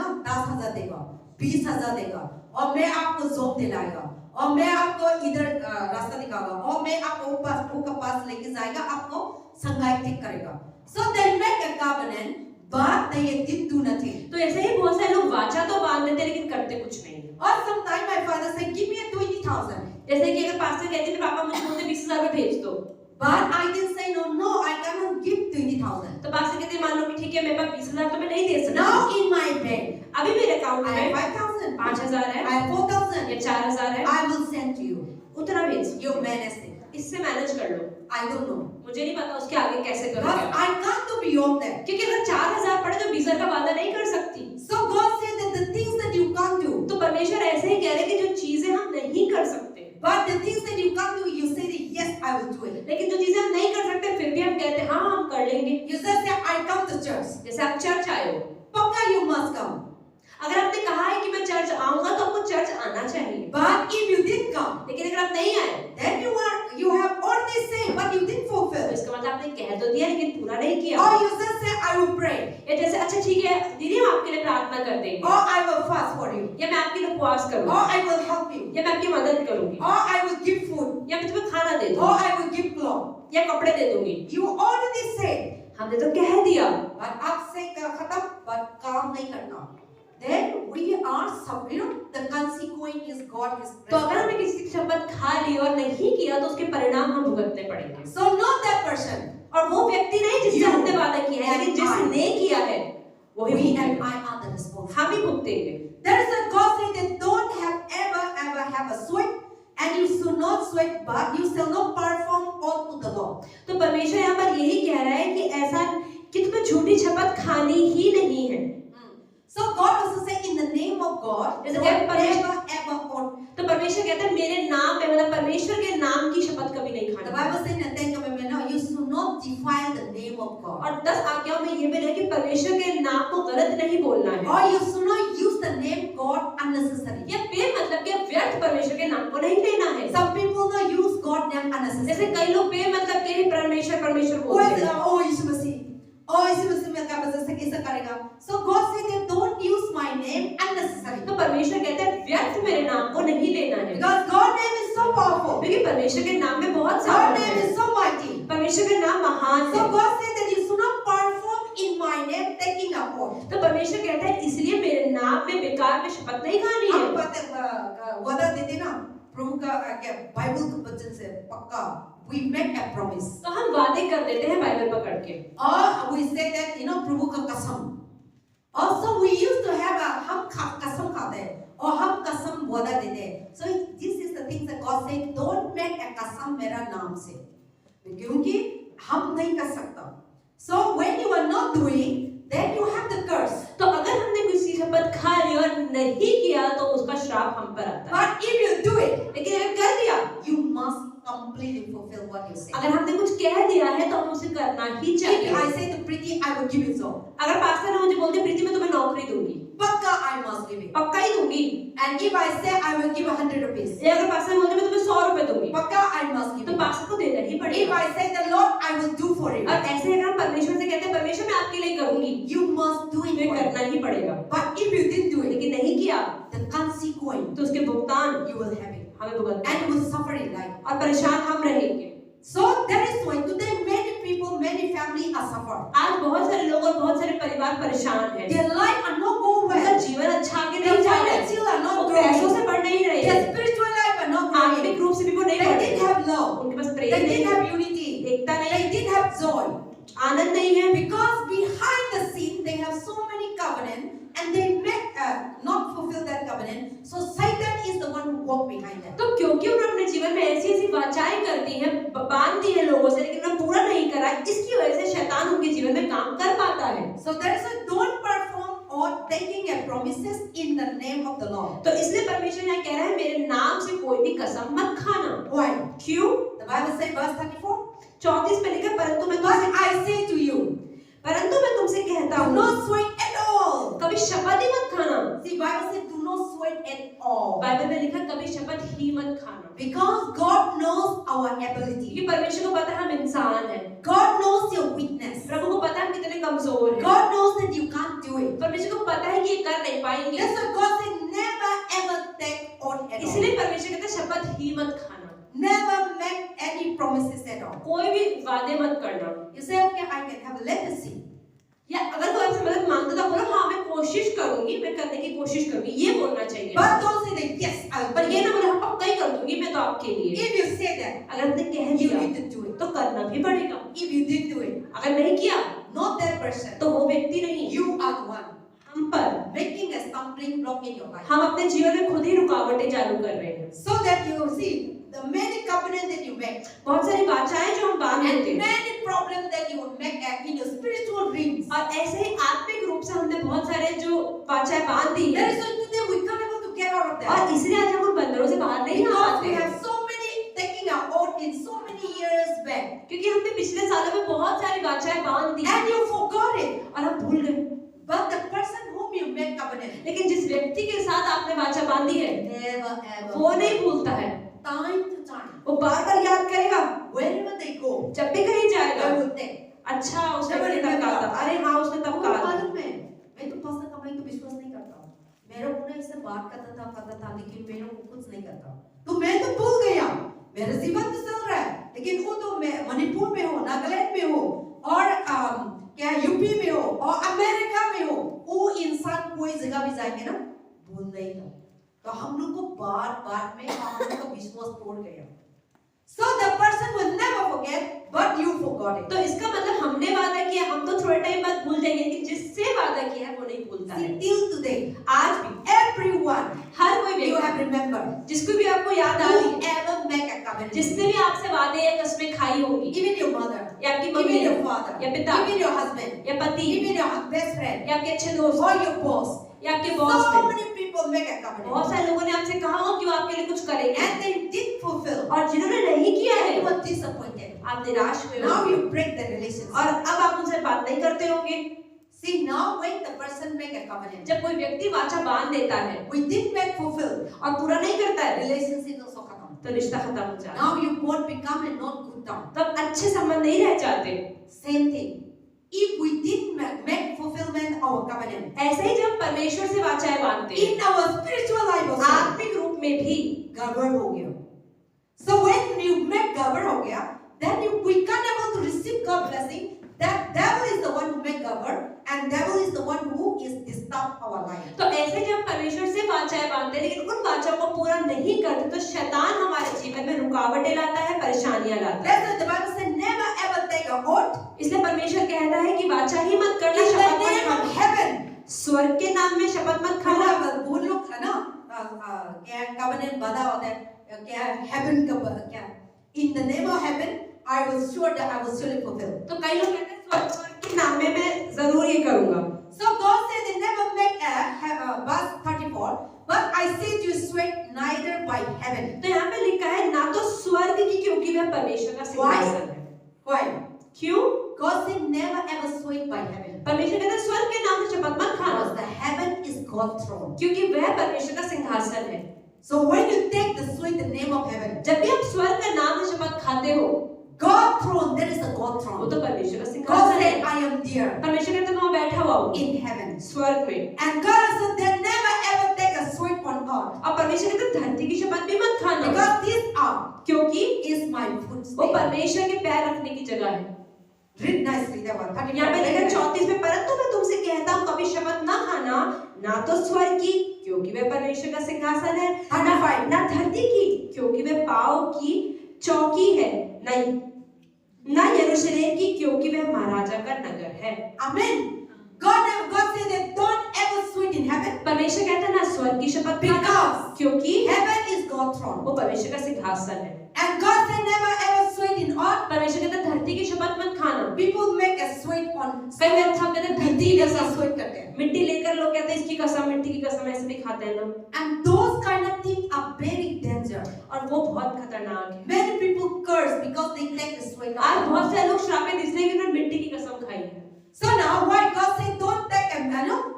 A: ना 10,000 देगा, 20,000 देगा, और मैं आपको जॉब दिलाएगा, और मैं आपको इधर रास्ता दिखाऊंगा, और मैं आपको पास लेके जाएगा, आपको संगाई ठीक करेगा. So they make a covenant, but they didn't do nothing.
B: तो ऐसे ही बहुत सारे लोग वाचा तो बांध देते लेकिन करते कुछ नहीं।
A: Or sometime my father said, give me a 20,000.
B: जैसे कि अगर पास्टर कहते हैं पापा मुझे बोलते 20,000 रुपए भेज दो,
A: But I didn't say no, I cannot give 20,000.
B: तो पास्टर कहते हैं मान लो कि ठीक है मेरे पास 20,000 तो मैं नहीं दे सकता।
A: Now in my bank,
B: अभी मेरे अकाउंट
A: I have
B: में
A: 5,000,
B: 5,000 है
A: I have 4,000.
B: या 4,000 है,
A: I will send to you.
B: उतना भेज,
A: You manage it.
B: इससे मैनेज कर लो।
A: I don't know.
B: मुझे नहीं पता उसके आगे कैसे
A: Because
B: करोगे,
A: I can't do beyond that.
B: क्योंकि अगर 4,000 पड़े तो 20,000 का वादा नहीं कर सकती।
A: So God said that the things that you can't do,
B: तो परमेश्वर ऐसे ही कह रहे हैं कि जो चीजें हम नहीं कर सकते,
A: but the things that you can't do, you say that yes, I will do it.
B: लेकिन जो चीजें हम नहीं कर सकते फिर भी हम कहते हैं हाँ हम कर लेंगे।
A: You just say I come to church.
B: जैसे आप चर्च आए हो,
A: Paka you must come.
B: अगर आपने कहा है कि मैं चर्च आऊंगा तो आपको चर्च आना चाहिए,
A: But if you didn't come,
B: लेकिन अगर आप नहीं आए
A: then you have already said, but you didn't
B: तो
A: fulfill.
B: इसका मतलब आपने कह तो दिया लेकिन पूरा नहीं किया।
A: Or you just say I will pray,
B: या जैसे अच्छा ठीक है दीदी हम आपके लिए प्रार्थना कर देंगे,
A: or I will fast for you,
B: या मैं आपके लिए उपवास
A: or
B: करूंगा,
A: I will help you,
B: या मैं आपकी मदद करूंगी,
A: or I will give food,
B: या मैं तुम्हें खाना दे
A: or
B: दूंगी,
A: I will give clothes.
B: या कपड़े दे दूंगी।
A: You already said,
B: हमने तो कह दिया,
A: but आपसे खत्म, but काम नहीं करना. Then we are some, the consequence is God is.
B: तो अगर हमने किसी की शपथ खा ली और नहीं किया तो उसके परिणाम हम भुगतने पड़ेंगे।
A: So not that person.
B: और वो व्यक्ति नहीं जिससे हमने वादा किया है, लेकिन जिसने किया है वही
A: We and
B: भुगतेगा।
A: I are the responsible.
B: हम ही भुगतेंगे।
A: There is a God saying that don't ever have a sweat, and you should not sweat, but you shall not perform unto the Lord.
B: तो परमेश्वर यहाँ पर यही कह रहा है कि ऐसा कि तुम्हें झूठी शपथ खानी ही नहीं है।
A: So God also say in the name of God,
B: जैसे
A: don't
B: परमेश्वर
A: ever on.
B: तो परमेश्वर कहता है मेरे नाम पे मतलब परमेश्वर के नाम की शपथ कभी नहीं
A: The
B: खानी।
A: Bible says in the Ten Commandments, no, you should not defile the name of God.
B: और 10 आज्ञाओं में ये भी है कि परमेश्वर के नाम को गलत नहीं बोलना है।
A: Or you should not use the name God unnecessarily.
B: ये बेमतलब के व्यर्थ परमेश्वर के नाम को नहीं लेना है।
A: Some people not use God name unnecessarily.
B: जैसे कई लोग बेमतलब के ही परमेश्वर
A: Oh,
B: बोलते हैं।
A: oh, यीशु मसीह, oh, यीशु मसीह में क्या वजह से कैसा करेगा? So God said that don't use my name unnecessarily.
B: तो परमेश्वर कहते हैं परमेश्वर का नाम महान है।
A: So God said that you should not perform in my name taking an oath.
B: तो परमेश्वर कहता है इसलिए मेरे नाम में बेकार में शपथ नहीं खानी है।
A: हम वादा देते ना प्रभु का क्या बाइबल के वचन से पक्का we make a promise.
B: तो हम वादे कर देते हैं बाइबल पकड़ के।
A: Or we say that प्रभु का कसम. Also we used to have हम कसम खाते हैं और हम कसम वादा देते हैं. So this is the thing that God said, don't make a कसम मेरा नाम से, क्योंकि हम नहीं कर सकता. So when you are not doing, then you have the curse.
B: तो अगर हमने किसी शपथ खा ली और नहीं किया तो उसका श्राप हम पर आता है।
A: But if you do it,
B: लेकिन अगर कर दिया,
A: you must completely fulfill what you say.
B: अगर हमने कुछ कह दिया है तो हम उसे करना ही चाहिए।
A: If I say to Preeti, I will give you job.
B: अगर पास्टर ने मुझे बोल दिया प्रीति मैं तुम्हें नौकरी दूंगी,
A: पक्का I must give it.
B: पक्का ही दूंगी।
A: And if I say I will give 100 rupees,
B: या अगर पास्टर ने बोल दिया मैं तुम्हें 100 रुपए दूंगी,
A: पक्का I must give
B: तो
A: it.
B: पास्टर को देना ही
A: If
B: पड़ेगा।
A: I say the Lord, I will do for you.
B: और ऐसे अगर हम परमेश्वर से कहते हैं परमेश्वर मैं आपके लिए करूंगी,
A: You must do it
B: तो
A: for
B: करना
A: him.
B: ही पड़ेगा।
A: But if you didn't do it,
B: लेकिन नहीं किया
A: the consequence
B: तो उसके भुगतान
A: you will have it,
B: हमें भुगतना
A: and you will suffer in life.
B: और परेशान हम रहेंगे।
A: So that is why today many people, many families are suffering.
B: आज बहुत सारे लोग और बहुत सारे परिवार परेशान हैं।
A: Their life are not going
B: उनका
A: well.
B: जीवन अच्छा आगे
A: Their
B: नहीं जा रहा है।
A: financial are not
B: वो पैसों
A: growing.
B: से बढ़ नहीं रहे
A: Their
B: हैं।
A: spiritual life are not growing.
B: आत्मिक रूप से भी वो नहीं
A: They
B: बढ़ रहे
A: didn't
B: हैं।
A: have love.
B: उनके पास
A: They
B: प्रेम नहीं
A: didn't
B: है,
A: have unity.
B: एकता नहीं
A: They
B: है,
A: didn't have joy.
B: आनंद नहीं है।
A: Because behind the scene they have so many covenants and they make not fulfill that covenant. So Satan is the one who walk behind them.
B: तो क्योंकि उन्होंने अपने जीवन में ऐसी ऐसी वाचाएं कर दी हैं, बांध दी है लोगों से, लेकिन उन्होंने पूरा नहीं करा, इसकी वजह से शैतान उनके जीवन में काम कर पाता है।
A: So there is a don't perform or taking a promises in the name of the Lord.
B: तो इसलिए परमेश्वर यहाँ कह रहा है मेरे नाम से कोई भी कसम मत खाना।
A: Why?
B: क्यों?
A: The Bible says verse 34.
B: 34 में लिखा परंतु मैं
A: But
B: तुमसे
A: I say to you,
B: परंतु मैं तुमसे कहता
A: do
B: हूँ
A: not sweat at all.
B: कभी शपथ ही मत खाना।
A: See, Bible says do not sweat at all.
B: Bible में लिखा कभी शपथ ही मत खाना,
A: Because God knows our ability.
B: क्योंकि परमेश्वर को पता है हम इंसान हैं।
A: God knows your weakness.
B: प्रभु को पता है हम कितने कमजोर हैं।
A: God knows that you can't do it.
B: परमेश्वर को पता है कि ये कर नहीं पाएंगे।
A: That's why God said never ever take oath at all.
B: इसलिए परमेश्वर कहता है शपथ ही मत खाना,
A: Never make any promises at all.
B: कोई भी वादे मत करना।
A: You say, okay, I can have a legacy.
B: या अगर कोई आपसे मदद मांगता तो बोलो हाँ मैं कोशिश करूंगी, मैं करने की कोशिश करूंगी, ये बोलना चाहिए।
A: But don't say that, yes, I'll
B: पर
A: do
B: ये
A: it.
B: ना बोले हाँ पक्का ही कर दूंगी मैं तो आपके लिए।
A: If you say that,
B: अगर आपने कह
A: you
B: दिया
A: need to do it.
B: तो करना भी पड़ेगा।
A: If you didn't do it,
B: अगर नहीं किया
A: not that person.
B: तो वो व्यक्ति नहीं,
A: You are the one
B: हम पर
A: making a stumbling block in your life.
B: हम अपने जीवन में खुद ही रुकावटें चालू कर रहे हैं।
A: So that you see the many covenants that you make
B: बहुत सारी वाचाएं जो हम बांध
A: and
B: लेते हैं
A: many problems that you make in your spiritual dreams.
B: और ऐसे ही आत्मिक रूप से हमने बहुत सारे जो वाचाएं बांध दी
A: That
B: हैं
A: is why today we can't able to get out of that.
B: और इसलिए आज हम उन बंदरों से बाहर नहीं आ
A: Because
B: पाते
A: we
B: हैं,
A: have so many taking our oath in so many years back.
B: क्योंकि हमने पिछले सालों में बहुत सारी वाचाएं बांध दी
A: And you forgot it.
B: और हम भूल गए।
A: But the person whom you make covenant
B: लेकिन जिस व्यक्ति के साथ आपने वाचा बांधी है
A: never ever
B: वो नहीं भूलता है,
A: time to time.
B: वो बार बार याद करेगा।
A: Wherever they go,
B: जब भी कहीं जाएगा
A: they will think.
B: अच्छा उसने
A: जब
B: तब कहा था, अरे हाँ उसने तब
A: वो
B: कहा था।
A: मालूम है, मैं तो पास्टर का मैं तो विश्वास नहीं करता हूँ। मेरा मुन्ना इससे बात करता था लेकिन मेरे को कुछ नहीं करता। तो मैं तो भूल गया, मेरा जीवन तो चल रहा है, लेकिन वो तो मैं मणिपुर में हो, नागालैंड में हो और क्या यूपी में हो और अमेरिका में हो, वो इंसान कोई जगह भी जाएंगे ना भूल नहीं था। तो हम लोग को बार में हम लोग का विश्वास तोड़ गया। So the person will never forget, but you forgot it.
B: तो इसका मतलब हमने वादा किया, हम तो थोड़े टाइम बाद भूल जाएंगे, लेकिन जिससे वादा किया है वो नहीं भूलता है।
A: See, till today,
B: आज भी
A: everyone
B: हर कोई
A: you
B: व्यक्ति
A: have remembered,
B: जिसको भी आपको याद आ रही है,
A: whoever make a covenant,
B: जिसने भी आपसे वादे या कस्में खाई होंगी,
A: even your mother,
B: या आपकी
A: even
B: मम्मी
A: your father,
B: या पिता
A: even your husband,
B: या पति
A: even your best friend,
B: या आपके अच्छे दोस्त
A: or your boss.
B: या आपके बॉस
A: So
B: में
A: many people make a
B: बहुत
A: covenant,
B: सारे लोगों ने आपसे कहा हो कि वो आपके लिए कुछ करेंगे
A: and they did fulfill.
B: और जिन्होंने नहीं किया है
A: You were disappointed.
B: आप निराश हुए
A: Now
B: होंगे
A: you break the relationship.
B: और अब आप उनसे बात नहीं करते होंगे।
A: See, now when the person make a covenant,
B: जब कोई व्यक्ति वाचा बांध देता है
A: we didn't make fulfill,
B: और पूरा नहीं करता है
A: relationship also खत्म.
B: तो रिश्ता खत्म हो जाता है,
A: Now you both become a not good term.
B: तब अच्छे संबंध नहीं रह जाते।
A: Same thing. If we didn't make fulfillment our covenant,
B: ऐसे ही जब परमेश्वर से वाचाएं बांधते हैं
A: in our spiritual life also,
B: आत्मिक रूप में भी
A: गड़बड़ हो गया. So when you make गड़बड़ हो गया, then we can't able to blessing, that devil is the one who may govern, and devil is the one who is disturb our life.
B: तो ऐसे जब परमेश्वर से वाचाएं बांधते हैं लेकिन उन वाचाओं को पूरा नहीं करते तो शैतान हमारे जीवन में रुकावटें लाता है, परेशानियां लाता है।
A: That's why the Bible says, never ever take an oath
B: इसलिए परमेश्वर कहता है कि वाचा ही मत करना,
A: in the
B: शपथ मत
A: name of
B: खाना।
A: heaven.
B: स्वर्ग के नाम में शपथ मत खाना।
A: वो लोग है ना क्या covenant बंधा होता है क्या heaven का क्या in the name of heaven I was sure that I will surely fulfill.
B: तो कई लोग कहते हैं स्वर्ग के नाम में मैं जरूर ये करूंगा।
A: So God said they never make verse 34, but I say to you sweat neither by heaven.
B: तो यहाँ पे लिखा है ना तो स्वर्ग की, क्योंकि वह परमेश्वर का सिंहासन है।
A: Why?
B: क्यों?
A: God said never ever sweat by heaven.
B: परमेश्वर कहता है स्वर्ग के नाम में शपथ मत खाना,
A: Because the heaven is God's throne.
B: क्योंकि वह परमेश्वर का सिंहासन है।
A: So when you take the sweat the name of heaven,
B: जब भी आप स्वर्ग का नाम में शपथ खाते हो,
A: God throne, there is a God
B: वो
A: throne.
B: तो परमेश्वर का
A: God
B: सिंहासन
A: said
B: है।
A: I am there
B: परमेश्वर कहता है मैं वहाँ बैठा हुआ हूँ
A: in heaven.
B: स्वर्ग में।
A: And God said they never ever take a sweat on earth.
B: और परमेश्वर कहता है धरती की शपथ भी मत खाना,
A: Because this earth
B: क्योंकि
A: is my
B: वो
A: footstool.
B: परमेश्वर के पैर रखने की जगह है।
A: Read nicely that one.
B: यहाँ पे लिखा है 34 में, परंतु मैं तुमसे कहता हूँ कभी शपथ ना खाना, ना तो स्वर्ग की क्योंकि वह परमेश्वर का सिंहासन है, ना धरती की क्योंकि वह पाँव की चौकी है, नहीं ना यरूशलेम की क्योंकि वह महाराजा का नगर है।
A: Amen. God said that don't ever sweat in heaven.
B: परमेश्वर कहता है ना स्वर्ग की शपथ खाना,
A: Because
B: क्योंकि
A: heaven is God's throne.
B: वो परमेश्वर का सिंहासन है।
A: And God said never ever sweat in earth.
B: परमेश्वर कहता है धरती की शपथ मत खाना।
A: People make a sweat on
B: कई बार हम कहते हैं धरती की कसम,
A: sweat करते हैं.
B: मिट्टी लेकर लोग कहते हैं इसकी कसम, मिट्टी की कसम, ऐसे भी खाते हैं लोग,
A: And those kind of things are very dangerous.
B: और वो बहुत खतरनाक है।
A: Many people curse because they take the sweat.
B: आज बहुत से लोग श्रापित इसलिए कि उन्होंने मिट्टी की कसम खाई है।
A: So now why God said don't take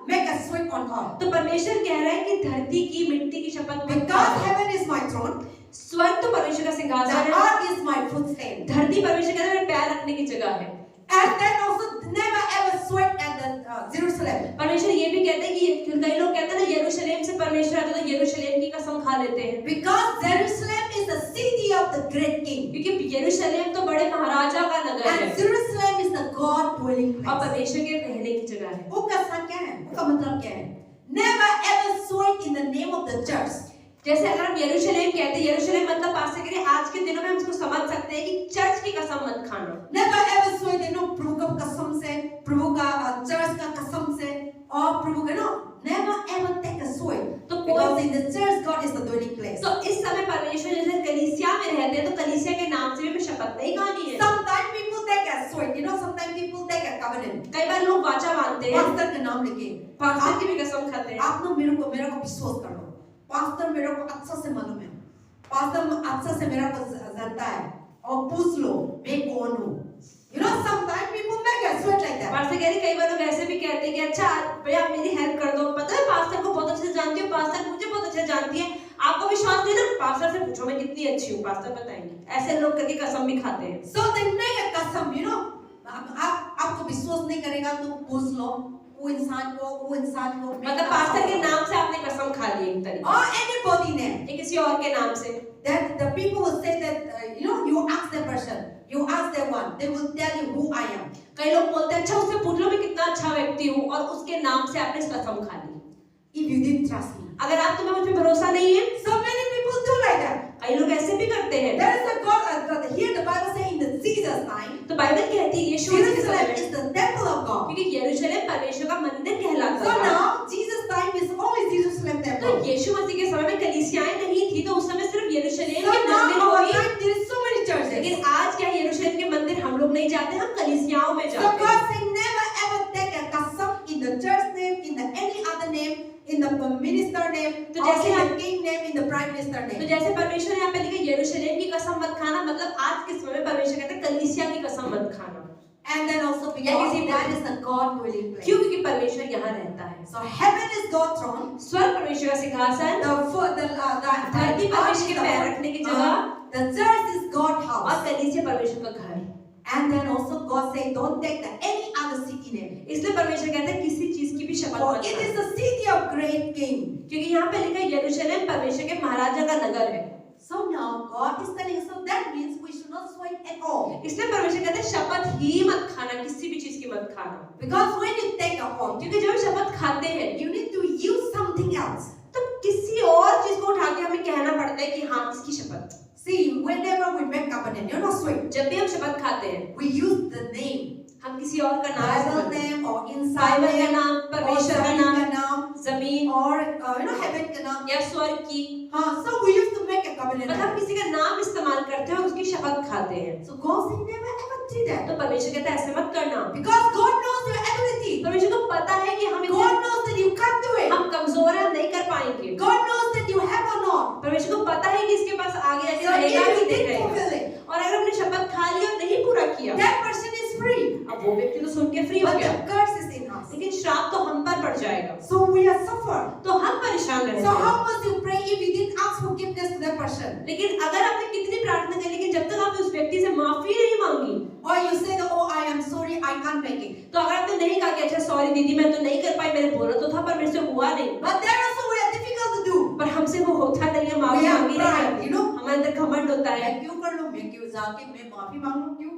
A: make a sweat on earth?
B: तो परमेश्वर कह रहा है कि धरती की मिट्टी की शपथ मत
A: Because
B: खाओ।
A: heaven is my throne,
B: स्वर्ग तो परमेश्वर का
A: the
B: सिंहासन है,
A: earth is my footstool.
B: धरती परमेश्वर कहता है मेरे पैर रखने की जगह है।
A: And then also never ever sweat at the Jerusalem.
B: परमेश्वर ये भी कहते हैं कि कई लोग कहते हैं ना यरूशलेम से परमेश्वर आता है तो यरूशलेम की कसम खा लेते हैं,
A: Because Jerusalem is the city of the great king.
B: क्योंकि यरूशलेम तो बड़े महाराजा का नगर है
A: And Jerusalem is the God dwelling
B: और
A: place.
B: परमेश्वर के रहने की जगह है।
A: वो कसम क्या है? उसका मतलब क्या है? Never ever sweat in the name of the church.
B: जैसे अगर हम यरूशलेम कहते हैं, यरूशलेम मतलब पास से करें, आज के दिनों में हम इसको समझ सकते हैं कि चर्च की कसम मत खाना।
A: Never ever sweat, प्रभु का कसम से, प्रभु का चर्च का कसम से, और प्रभु का never ever take a sweat.
B: तो
A: Because in the church God is the dwelling place.
B: तो इस समय परमेश्वर जैसे कलीसिया में रहते हैं तो कलीसिया के नाम से भी हमें शपथ नहीं खानी है।
A: Sometimes people take a sweat, sometimes people take a covenant.
B: कई बार लोग वाचा बांधते हैं,
A: पास्टर के नाम लेके,
B: पास्टर की भी कसम खाते हैं।
A: आप ना मेरे को विश्वास कर लो, पास्टर मेरे को अच्छा से मालूम है, पास्टर अच्छा से मेरा को जानता है, और पूछ लो मैं कौन हूँ। Sometimes people make a sweat like that.
B: Pastor कह रही कई बार लोग ऐसे भी कहते हैं कि अच्छा भैया आप मेरी हेल्प कर दो, पता है पास्टर को बहुत अच्छे से जानती हूँ, पास्टर मुझे बहुत अच्छे से जानती है, आपको विश्वास नहीं ना, पास्टर से पूछो मैं कितनी अच्छी हूँ, पास्टर बताएंगे। ऐसे लोग करके कसम भी खाते हैं।
A: So they make a कसम, आपको विश्वास नहीं करेगा तो पूछ लो वो इंसान को
B: मतलब पास्टर के नाम से आपने कसम खा ली एक तरीके
A: or anybody name.
B: से, किसी और के नाम से।
A: That the people will say that you ask the person, you ask that one, they will tell you who I am.
B: कई लोग बोलते हैं अच्छा उससे पूछ लो मैं कितना अच्छा व्यक्ति हूँ, और उसके नाम से आपने कसम खा ली।
A: If you didn't trust me.
B: अगर आप तुम्हें मुझ पे भरोसा नहीं है,
A: So many people do like that.
B: कई लोग ऐसे भी करते हैं।
A: There is a God, here the Bible says in the Jesus time,
B: तो बाइबल कहती है यीशु मसीह के समय
A: Jerusalem
B: में,
A: is the temple of God.
B: क्योंकि यरूशलेम परमेश्वर का मंदिर कहलाता
A: So
B: था।
A: now Jesus time is only Jerusalem
B: तो
A: temple.
B: यीशु मसीह के समय में कलीसियाएं नहीं थी, तो उस समय सिर्फ यरूशलेम
A: So
B: के
A: now
B: मंदिर
A: our
B: हुई।
A: time there is so many churches.
B: लेकिन आज क्या यरूशलेम के मंदिर हम लोग नहीं जाते, हम कलीसियाओं में
A: So
B: जाते हैं।
A: God said never ever take a kasam in the church name, in the any other name, in the minister name,
B: तो
A: or
B: जैसे
A: in
B: हम-
A: the king name, in the prime minister
B: तो
A: name.
B: जैसे परमेश्वर यहाँ पे लिखा यरूशलेम की कसम मत खाना, मतलब आज के समय में परमेश्वर कहते हैं कलीसिया की कसम मत खाना।
A: And then also
B: या
A: because
B: किसी
A: that is the God dwelling place.
B: क्यों? क्योंकि परमेश्वर यहाँ रहता है।
A: So heaven is God's throne.
B: स्वर्ग परमेश्वर का सिंहासन, धरती परमेश्वर के पैर रखने की जगह,
A: the church is God's house.
B: और कलीसिया परमेश्वर का घर है।
A: And then also God said, don't take any other city name.
B: इसलिए परमेश्वर कहता है किसी चीज की भी शपथ
A: For
B: मत
A: it
B: खाना,
A: is the city of great king.
B: क्योंकि यहाँ पे लिखा है यरूशलेम परमेश्वर के महाराजा का नगर है।
A: So now God is telling us, so that means we should not sweat at all.
B: इसलिए परमेश्वर कहते हैं शपथ ही मत खाना, किसी भी चीज की मत खाना।
A: Because when you take a oath,
B: क्योंकि जब शपथ खाते हैं
A: you need to use something else.
B: तो किसी और चीज को उठा के हमें कहना पड़ता है कि हाँ इसकी शपथ।
A: See, whenever we make covenant, you're not sweat.
B: जब भी हम शपथ खाते हैं
A: We use the name,
B: हम किसी और का नाम
A: Bible
B: लेते हैं।
A: name or inside
B: बाइबल का
A: name,
B: नाम,
A: or
B: परमेश्वर का
A: जमीन
B: नाम,
A: का नाम,
B: जमीन
A: or heaven का नाम.
B: या स्वर्ग की,
A: So we used to make a covenant.
B: मतलब हम किसी का नाम इस्तेमाल करते हैं और उसकी शपथ खाते हैं।
A: So God said never ever do that.
B: तो परमेश्वर कहता है ऐसे मत करना,
A: Because God knows your ability.
B: परमेश्वर को पता है कि हम
A: God knows that you can't do it.
B: हम कमजोर हैं, हम नहीं कर पाएंगे।
A: God knows that you have or not.
B: परमेश्वर को पता है कि इसके पास आगे जाके
A: So
B: रहेगा
A: if
B: कि
A: you
B: नहीं
A: didn't fulfill
B: रहेगा।
A: it,
B: और अगर हमने शपथ खा ली और नहीं पूरा किया,
A: that person is free.
B: अब वो व्यक्ति तो सुन के फ्री हो
A: But
B: गया,
A: the curse is in us.
B: लेकिन श्राप तो हम पर पड़ जाएगा।
A: So we are suffered.
B: तो हम परेशान रहेंगे।
A: So how must you pray if you didn't ask forgiveness to that person?
B: लेकिन अगर आपने कितनी प्रार्थना की, लेकिन जब तक आपने उस व्यक्ति से माफी नहीं मांगी,
A: Or you say that, oh, I am sorry, I can't make it.
B: तो अगर आपने नहीं कहा कि अच्छा सॉरी दीदी मैं तो नहीं कर पाई, मैंने बोला तो था पर मेरे से हुआ नहीं,
A: But that also we are difficult to do.
B: पर हमसे वो होता नहीं है, माफी
A: We are
B: मांगी
A: pride,
B: नहीं,
A: you know.
B: हमारे अंदर घमंड होता है।
A: मैं क्यों कर लूं, मैं क्यों जाके मैं माफी मांग लूं, क्यों?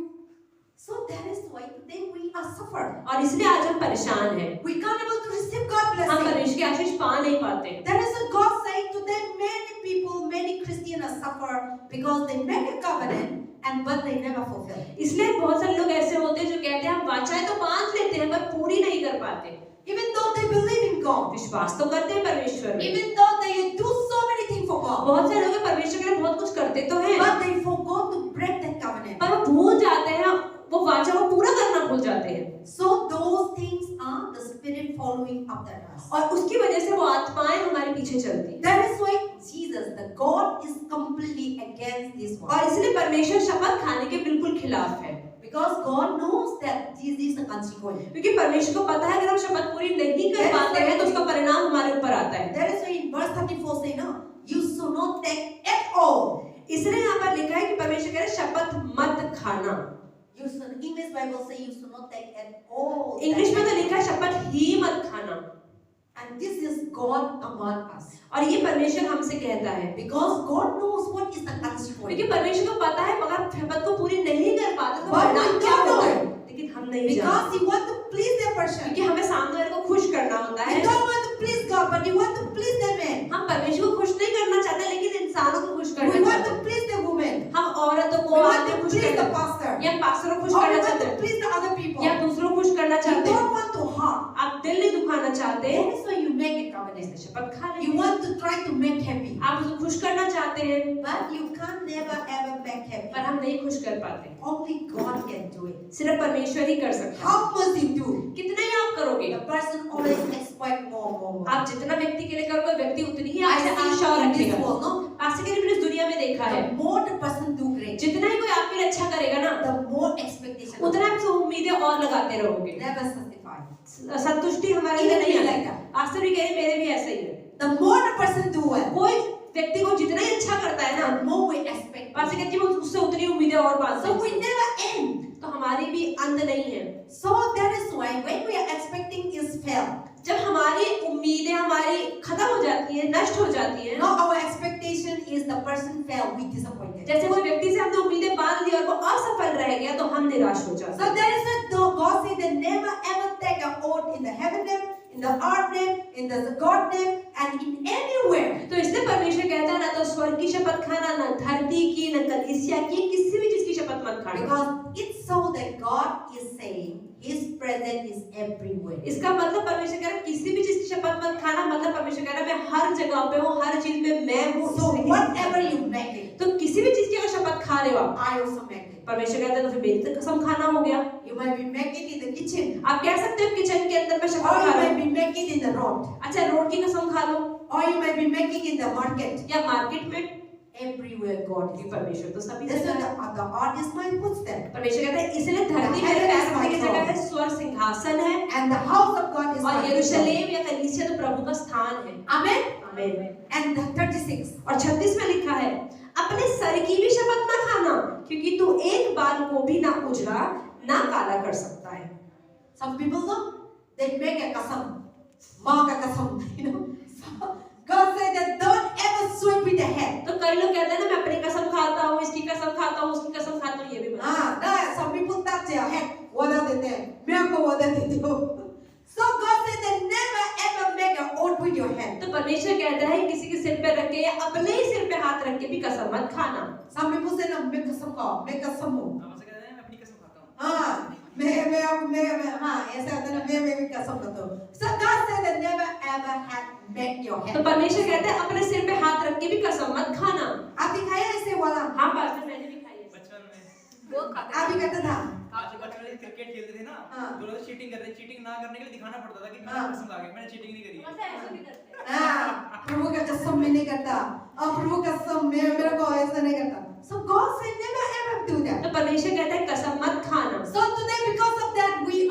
A: So that is why today we are suffered.
B: और इसलिए आज हम परेशान हैं,
A: We can't able to receive God
B: हम
A: blessing.
B: परमेश्वर की आशीष पा नहीं पाते।
A: That is what God saying today. Many people, many Christians are suffer because they make a covenant and but they never fulfill.
B: इसलिए बहुत सारे लोग ऐसे होते हैं जो कहते हैं हम वाचाएं तो बांध लेते हैं पर पूरी नहीं कर पाते।
A: Even though they believe in God,
B: विश्वास तो करते हैं परमेश्वर में,
A: even though they do so many things for God,
B: बहुत सारे लोग परमेश्वर के लिए बहुत कुछ करते तो हैं,
A: but they forgot to break that covenant.
B: पर वो भूल जाते हैं, वो वाचा को पूरा करना भूल जाते हैं।
A: So those things are the spirit following after us.
B: और उसकी वजह से वो आत्माएं हमारे पीछे चलती हैं।
A: That is why Jesus, the God, is completely against this one.
B: और इसलिए परमेश्वर शपथ खाने के बिल्कुल खिलाफ है,
A: Because God knows that this is the consequence.
B: क्योंकि परमेश्वर को पता है अगर हम शपथ पूरी नहीं कर पाते हैं तो उसका परिणाम हमारे ऊपर आता है।
A: That is why in verse 34 say, no, you should not take at all.
B: इसलिए यहाँ पर लिखा है कि परमेश्वर कह रहे हैं शपथ मत खाना।
A: You should, English Bible say you should not take at all.
B: English में तो लिखा है शपथ ही मत खाना,
A: And this is God among us.
B: और ये परमेश्वर हमसे कहता है
A: Because God knows what is the consequence.
B: क्योंकि परमेश्वर को पता है अगर शपथ को पूरी नहीं कर पाते तो
A: But
B: परिणाम
A: we
B: क्या
A: don't
B: होता है,
A: know.
B: लेकिन हम नहीं जानते,
A: Because you want to please that person.
B: क्योंकि हमें सामने वाले को खुश करना होता है।
A: You don't want to please God, but you want to please that man.
B: हम परमेश्वर को खुश नहीं करना चाहते लेकिन इंसानों को खुश
A: We
B: करना
A: want
B: चाहते
A: to
B: हैं।
A: please the woman.
B: हम औरतों
A: We
B: को
A: want
B: आदमी
A: to
B: खुश
A: please the
B: करना
A: pastor.
B: या पास्टर को खुश
A: Or we
B: करना
A: want
B: चाहते
A: to
B: हैं
A: please the other people.
B: या दूसरों को खुश करना
A: You
B: चाहते हैं।
A: don't want to harm.
B: आप दिल नहीं दुखाना चाहते,
A: That is why you make a covenant.
B: शपथ खा
A: You
B: लेते हैं।
A: want to try to make happy.
B: आप उसको खुश करना चाहते हैं
A: But you can't never ever make
B: पर
A: happy.
B: हम नहीं खुश कर पाते।
A: Only God can do it.
B: सिर्फ परमेश्वर ही कर सकता है।
A: How must you do?
B: कितना ही आप करोगे,
A: The person always expect more.
B: आप जितना व्यक्ति के लिए करोगे व्यक्ति उतनी ही
A: I
B: आपसे
A: see
B: आशा
A: in this
B: रखेगा।
A: world, no?
B: आज के दिन इस दुनिया में देखा है,
A: The more the person do great,
B: जितना ही कोई आपके लिए अच्छा करेगा ना
A: the more expectation.
B: उतना आपसे उम्मीदें और लगाते रहोगे।
A: Never satisfied.
B: संतुष्टि हमारे लिए
A: Even
B: नहीं
A: me
B: आएगा।
A: like that.
B: आज से भी कह रहे मेरे भी ऐसा ही है।
A: The more the person do well,
B: कोई व्यक्ति को जितना ही अच्छा करता है ना,
A: the more we expect.
B: आज से कहती है उससे उतनी उम्मीदें और बांधते
A: So we
B: हैं।
A: never end.
B: तो हमारी भी अंत नहीं है।
A: So that is why when we are expecting is fail.
B: जब हमारी उम्मीदें हमारी खत्म हो जाती है, नष्ट हो जाती है,
A: Now our expectation is the person fail, we disappointed.
B: जैसे कोई व्यक्ति से हमने उम्मीदें बांध ली और वो असफल रह गया तो हम निराश हो जाते
A: So
B: हैं।
A: that is what God said, that never ever take an oath in the heaven name, in the earth name, in the God name, and in anywhere.
B: तो इसलिए परमेश्वर कहता है ना तो स्वर्ग की शपथ खाना, ना धरती की, ना कलीसिया की, किसी भी चीज की शपथ मत खाना।
A: Because it's so that God is saying His presence is everywhere.
B: इसका मतलब परमेश्वर कह रहा है किसी भी चीज की शपथ मत खाना, मतलब परमेश्वर कह रहा है मैं हर जगह पे हूँ, हर चीज में मैं हूँ।
A: So whatever you make it,
B: तो किसी भी चीज की अगर शपथ खा रहे हो आप,
A: I also make it.
B: परमेश्वर कहता है तो फिर मेरी तो कसम खाना हो गया।
A: You might be make it in the kitchen,
B: आप कह सकते हो किचन के अंदर मैं
A: or
B: शपथ
A: you
B: खा रहा
A: might
B: हूँ,
A: be make it in the road,
B: अच्छा रोड की कसम खा लो,
A: or you might be making in the market.
B: या मार्केट में,
A: Everywhere God is.
B: परमेश्वर तो सभी
A: That's
B: जगह है।
A: why the earth is my footstep,
B: परमेश्वर कहता है इसलिए धरती मेरे पैर रखने की जगह है, स्वर्ग सिंहासन है
A: and the house of God is my
B: और
A: footstep.
B: यरूशलेम या कलीसिया तो प्रभु का स्थान है।
A: Amen.
B: आमीन।
A: And the 36.
B: और 36 में लिखा है अपने सर की भी शपथ न खाना क्योंकि तू एक बाल को भी ना उजड़ा ना काला कर सकता है।
A: Some people know they make a kasam, mark a kasam, you know. So God said that don't ever swear with the head.
B: तो कई लोग कहते हैं ना मैं अपनी कसम खाता हूँ, इसकी कसम खाता हूँ, उसकी कसम खाता हूँ, ये भी बता।
A: Some people touch their head. वादा देते हैं, मैं आपको वादा देती हूँ. So God said that never ever make an oath with your hand.
B: तो परमेश्वर कहता है किसी के सिर पे रख के या अपने ही सिर पे हाथ रख के भी कसम मत खाना।
A: Some people say ना मैं कसम खाओ, मैं कसम हूँ.
D: हम ऐसे कहते हैं मैं अपनी कसम खाता हूँ।
A: ऐसा होता है ना मैं भी कसम खाता हूँ. So God said that never ever had make your
B: तो
A: hand.
B: परमेश्वर कहते हैं अपने सिर पे हाथ रख के भी कसम मत खाना।
A: आपने खाया ऐसे वाला?
B: हाँ पास्टर मैंने भी खाई है।
D: बचपन में
A: आप भी करते था?
D: बचपन में क्रिकेट खेलते थे ना,
A: हाँ।
D: तो लोग चीटिंग कर रहे, चीटिंग ना करने के लिए दिखाना पड़ता था कि
A: हाँ।
D: मैंने कसम खा के मैंने चीटिंग नहीं करी है।
A: हाँ, प्रभु का कसम मैं नहीं करता. और प्रभु का कसम मेरे को ऐसा नहीं करता. So God said never ever do that.
B: तो परमेश्वर कहता है कसम मत खाना।
A: So today because of that we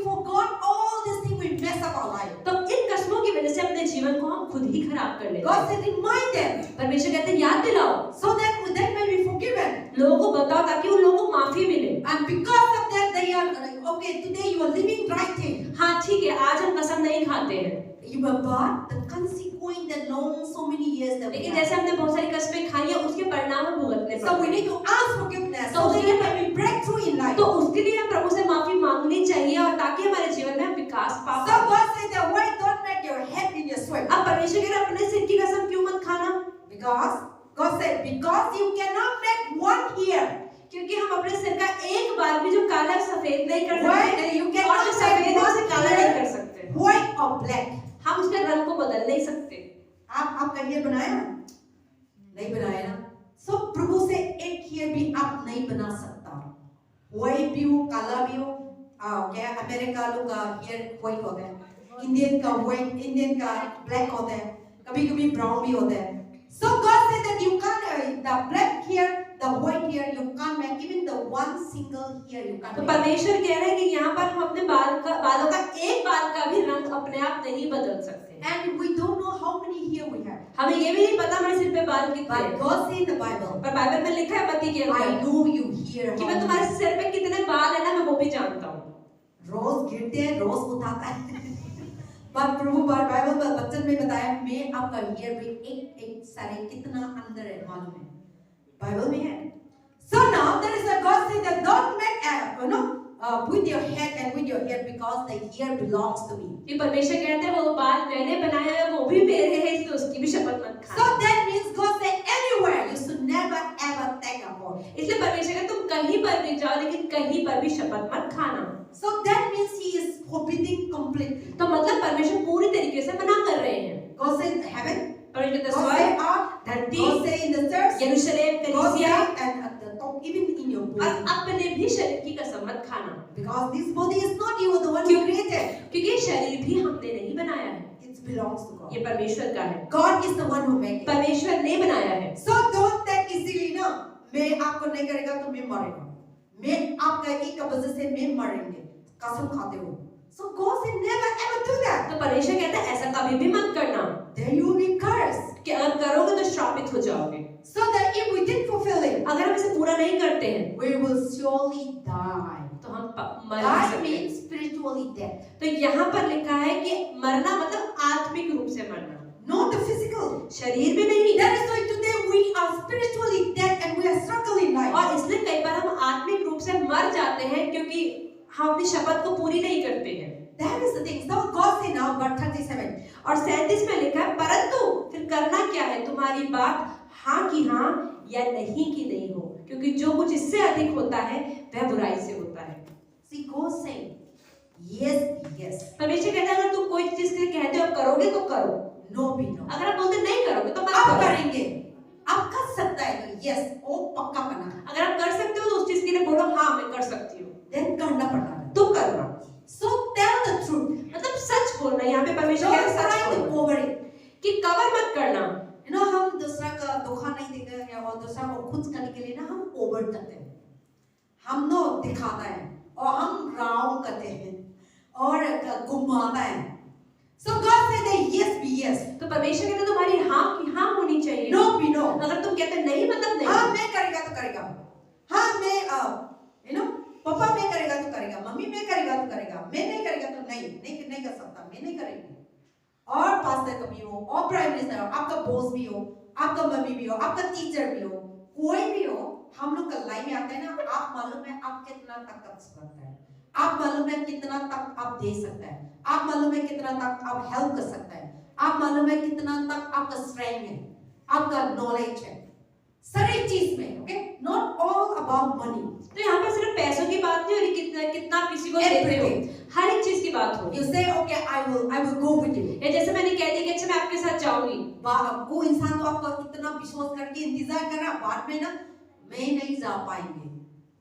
A: forgot all these things, we mess up our life.
B: तो इन कस्मों की वजह से अपने जीवन को हम खुद ही खराब कर लेते हैं।
A: God said remind them
B: परमेश्वर कहते हैं याद दिलाओ,
A: so that they may be forgiven.
B: लोगों को बताओ ताकि उन लोगों को माफी मिले।
A: And because of that they are like, okay, today you are living right thing.
B: हाँ ठीक है, आज हम कसम नहीं खाते हैं,
A: You were but the consequence that long so many years that we
B: लेकिन
A: have.
B: जैसे हमने बहुत सारी कस्में खाई है उसके परिणाम हम भुगतने
A: So we
B: पड़ते
A: need to ask forgiveness
B: So
A: so that
B: we-
A: there may be breakthrough in
B: हैं।
A: life.
B: तो उसके लिए हम प्रभु से माफी मांगनी चाहिए और ताकि हमारे जीवन में हम विकास पा
A: So
B: पाए।
A: God said that why don't make your head in your sweat?
B: अब परमेश्वर कह रहे अपने सिर की कसम क्यों मत खाना?
A: Because God said because you cannot make one hair.
B: क्योंकि हम अपने सिर का एक बाल भी जो काला सफेद नहीं कर
A: Why?
B: सकते
A: You
B: और
A: cannot
B: जो सफेद
A: make
B: है उसे
A: one
B: काला नहीं
A: hair
B: कर सकते।
A: white or black.
B: हम उसके रंग को बदल नहीं सकते।
A: आप कहिए बनाया? नहीं बनाया ना? So प्रभु से एक हेयर भी आप नहीं बना सकता. White भी हो, काला भी हो. क्या अमेरिका लोग का हेयर white होता है. इंडियन का white, इंडियन का black होता है. कभी-कभी brown भी होता है. So God said that you can't the black hair, the white hair you can't make even the one single hair you can't
B: तो
A: make.
B: परमेश्वर कह रहे हैं कि यहाँ पर हम अपने बालों का एक बाल का भी रंग अपने आप नहीं बदल सकते।
A: And we don't know how many hair we have.
B: हमें ये भी नहीं पता हमारे सिर पे बाल कितने
A: But
B: हैं।
A: God said in the Bible,
B: पर बाइबल में लिखा है मत्ती के
A: I
B: अंदर
A: know you hear
B: कि
A: how
B: मैं तुम्हारे सिर पे कितने बाल है ना मैं वो भी जानता हूँ।
A: रोज गिरते हैं, रोज उठाता है. पर प्रभु बाइबल में वचन में बताया मैं आपका हेयर भी एक सारे कितना अंदर है मालूम है. बाइबल में है. So now there is a God saying that don't make with your head and with your hair because the hair belongs to me.
B: कि परमेश्वर कहते हैं वो बाल मैंने बनाया है वो भी मेरे हैं इसलिए उसकी भी शपथ मत
A: So
B: खाना।
A: that means God said anywhere you should never ever take a oath.
B: इसलिए परमेश्वर कहते तुम कहीं पर भी जाओ लेकिन कहीं पर भी शपथ मत खाना।
A: So that means He is forbidding completely.
B: तो मतलब परमेश्वर पूरी तरीके से मना कर रहे हैं।
A: God said heaven.
B: परमेश्वर कहते
A: God said
B: स्वर्ग,
A: earth.
B: धरती,
A: God said in the church.
B: यरूशलेम,
A: God
B: कलीसिया
A: said and at the top even in your
B: और
A: body.
B: अपने भी शरीर की कसम मत खाना,
A: Because this body is not you the one who created.
B: क्योंकि ये शरीर भी हमने नहीं बनाया है,
A: It belongs to God.
B: ये परमेश्वर का है,
A: God is the one who made it.
B: परमेश्वर ने बनाया है।
A: So don't take easily ना. मैं आपको नहीं करेगा तो मैं मरेगा. मैं आपका एक वजह से मैं मरेंगे. कसम खाते हो. So God said never ever do that.
B: तो परमेश्वर कहता है ऐसा कभी भी मत करना
A: Then you will be cursed.
B: कि अगर करोगे तो श्रापित हो जाओगे।
A: So that if we didn't fulfill it,
B: अगर हम इसे पूरा नहीं करते हैं
A: we will surely die.
B: तो हम मर
A: That
B: सकते हैं।
A: means spiritually dead.
B: तो यहाँ पर लिखा है कि मरना मतलब आत्मिक रूप से मरना,
A: Not the physical.
B: शरीर में नहीं।
A: That is why today we are spiritually dead and we are struggling in life.
B: और इसलिए कई बार हम आत्मिक रूप से मर जाते हैं क्योंकि हम अपनी शपथ को पूरी नहीं करते हैं।
A: That is the thing. So God said now, verse 37.
B: और 37 में लिखा है परंतु फिर करना क्या है, तुम्हारी बात हाँ की हाँ या नहीं की नहीं हो, क्योंकि जो कुछ इससे अधिक होता है वह बुराई से होता है।
A: See, God saying, yes, yes.
B: परमेश्वर कहता है अगर तुम कोई चीज के लिए कहते हो करोगे तो करो,
A: No be no.
B: अगर आप बोलते नहीं करोगे तो मत
A: आप
B: करो।
A: करेंगे. आप कर सकता है तो yes, वो पक्का करना.
B: अगर आप कर सकते हो तो उस चीज के लिए बोलो हाँ मैं कर सकती हूँ,
A: Then करना पड़ता है.
B: तो करना।
A: So tell the truth.
B: मतलब सच बोलना, यहाँ पे परमेश्वर कह रहे
A: Don't
B: हैं
A: try
B: सच
A: to
B: बोलना,
A: cover it.
B: कि कवर मत करना।
A: You know, हम दूसरा का धोखा नहीं देते हैं और दूसरा को खुश करने के लिए ना हम ओवर करते हैं. हम नो दिखाता है और हम राउंड करते हैं और घुमाता है. So God said that yes be yes.
B: तो परमेश्वर कहते हैं तुम्हारी हाँ की हाँ होनी चाहिए।
A: No be no.
B: अगर तुम कहते नहीं मतलब नहीं।
A: हाँ मैं करेगा तो करेगा. हाँ मैं you know पापा मैं करेगा तो करेगा, मम्मी मैं करेगा तो करेगा, मैं नहीं करेगा तो नहीं कर सकता, मैं नहीं करेगी. और पास्टर कभी हो और प्राइम मिनिस्टर आपका बॉस भी हो, आपका मम्मी भी हो, आपका टीचर भी हो, कोई भी हो, हम लोग का लाइफ में आता है ना, आप मालूम है आप कितना तक कर सकते हैं, आप मालूम है कितना तक आप दे सकते हैं, आप मालूम है कितना तक आप हेल्प कर सकते हैं, आप मालूम है कितना तक आपका स्ट्रेंथ है, आपका नॉलेज है, सारी चीज में, okay, not all about money.
B: तो यहाँ पर सिर्फ पैसों की बात नहीं हो रही, कितना कितना आप किसी को देते हो, हर एक चीज की बात हो रही
A: You say, okay, I will go with you.
B: है। जैसे मैंने कह दिया कि अच्छा मैं आपके साथ जाऊंगी,
A: वो इंसान तो आपको इतना विश्वास करके इंतजार कर रहा, बाद में ना मैं नहीं जा पाएंगे,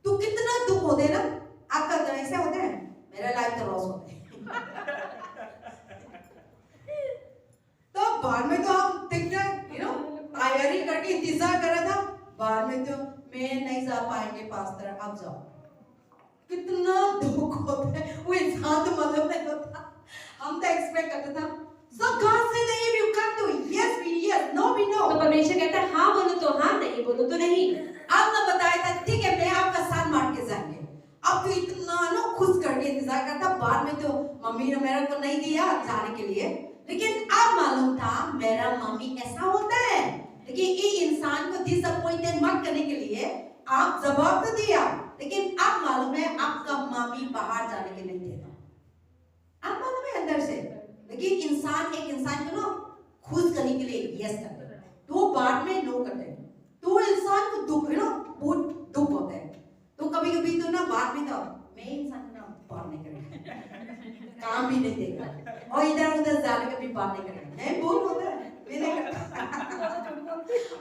A: तो कितना दुख होते हैं ना, आपका तो ऐसे होते हैं, मेरा लाइफ तो लॉस होता है। तो बाद में तो हम देखते हैं, you know, तैयारी करके इंतजार कर रहा था, बाद में तो मैं नहीं जा पाएंगे पास्टर, आप जाओ, कितना दुख होता है, वो इंसान तो मतलब नहीं होता, हम तो एक्सपेक्ट करते था। So God said that if you come to yes be yes, no be no.
B: तो परमेश्वर कहता है हाँ बोलो तो हाँ, नहीं बोलो तो नहीं।
A: आपने बताया था ठीक है मैं आपका साथ मार के जाएंगे, अब तो इतना ना खुश करके इंतजार करता, बाद में तो मम्मी ने मेरे को नहीं दिया जाने के लिए, लेकिन अब मालूम था मेरा मम्मी ऐसा होता है, लेकिन ये इंसान को डिसअपॉइंटेड मत करने के लिए आप जवाब तो दिया, लेकिन अब मालूम है आपका मम्मी बाहर जाने के नहीं देता, आप मालूम है अंदर से, लेकिन इंसान एक इंसान को ना खुश करने के लिए यस करता है, तो बाद में नो करते हैं, तो इंसान को दुख है ना, बहुत दुख होता है, तो कभी कभी तो ना बाद में तो मैं इंसान को ना बात नहीं करेगा, काम भी नहीं देगा, और इधर उधर जाने का भी बात नहीं करेगा, मैं बहुत होता है, मैं नहीं करता।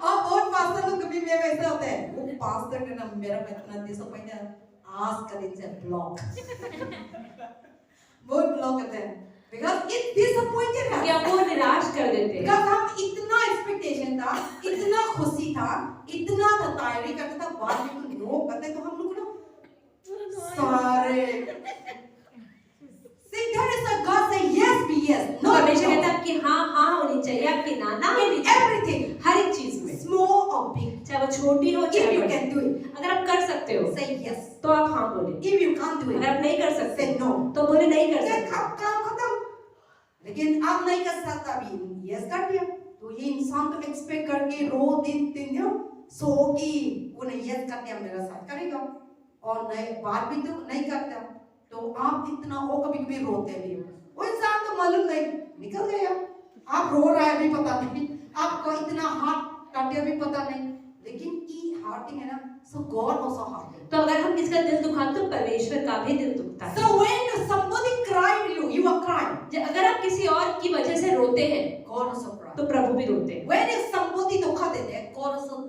A: और बहुत पास्टर लोग कभी मेरे वैसे होते हैं, वो पास्टर का ना मेरा इतना डिसअपॉइंटेड आज का दिन से ब्लॉक, बहुत ब्लॉक करते हैं, because it disappointed us,
B: या वो निराश कर देते हैं,
A: because हम इतना एक्सपेक्टेशन था, इतना खुशी था, इतना तैयारी करते था, बाद में तो नो करते तो हम लोग ना सारे see that is a God say yes be yes, no
B: परमेश्वर कहता है आपकी हाँ हाँ होनी चाहिए, आपकी ना ना होनी चाहिए,
A: everything,
B: हर एक चीज में,
A: small or big,
B: चाहे वो छोटी हो
A: if
B: चाहे
A: you
B: बड़ी।
A: can do it,
B: अगर आप कर सकते हो
A: say yes,
B: तो आप हाँ बोले,
A: if you can't do
B: अगर
A: it,
B: आप नहीं कर सकते
A: say no,
B: तो बोले नहीं कर
A: ये
B: सकते।
A: काम खत्म, लेकिन आप नहीं कर सकता, अभी यस कर दिया, तो ये इंसान तो एक्सपेक्ट करके रो दिन दिन सो की वो नहीं यस कर दिया मेरा साथ करेगा, और नहीं बात भी तो नहीं करता, तो आप इतना वो कभी कभी रोते भी हो, वो इंसान तो मालूम नहीं निकल गया, आप रो रहा है भी पता नहीं, आपको इतना हार्ट काटे भी पता नहीं, लेकिन ई हार्टिंग है ना, सो गॉड आल्सो हार्टिंग,
B: तो अगर हम किसका दिल दुखाते तो परमेश्वर का भी दिल दुखता है।
A: so when somebody cry you are crying,
B: अगर आप किसी और की वजह से रोते हैं
A: God also cry,
B: तो प्रभु भी रोते हैं।
A: when if somebody धोखा देते हैं, God also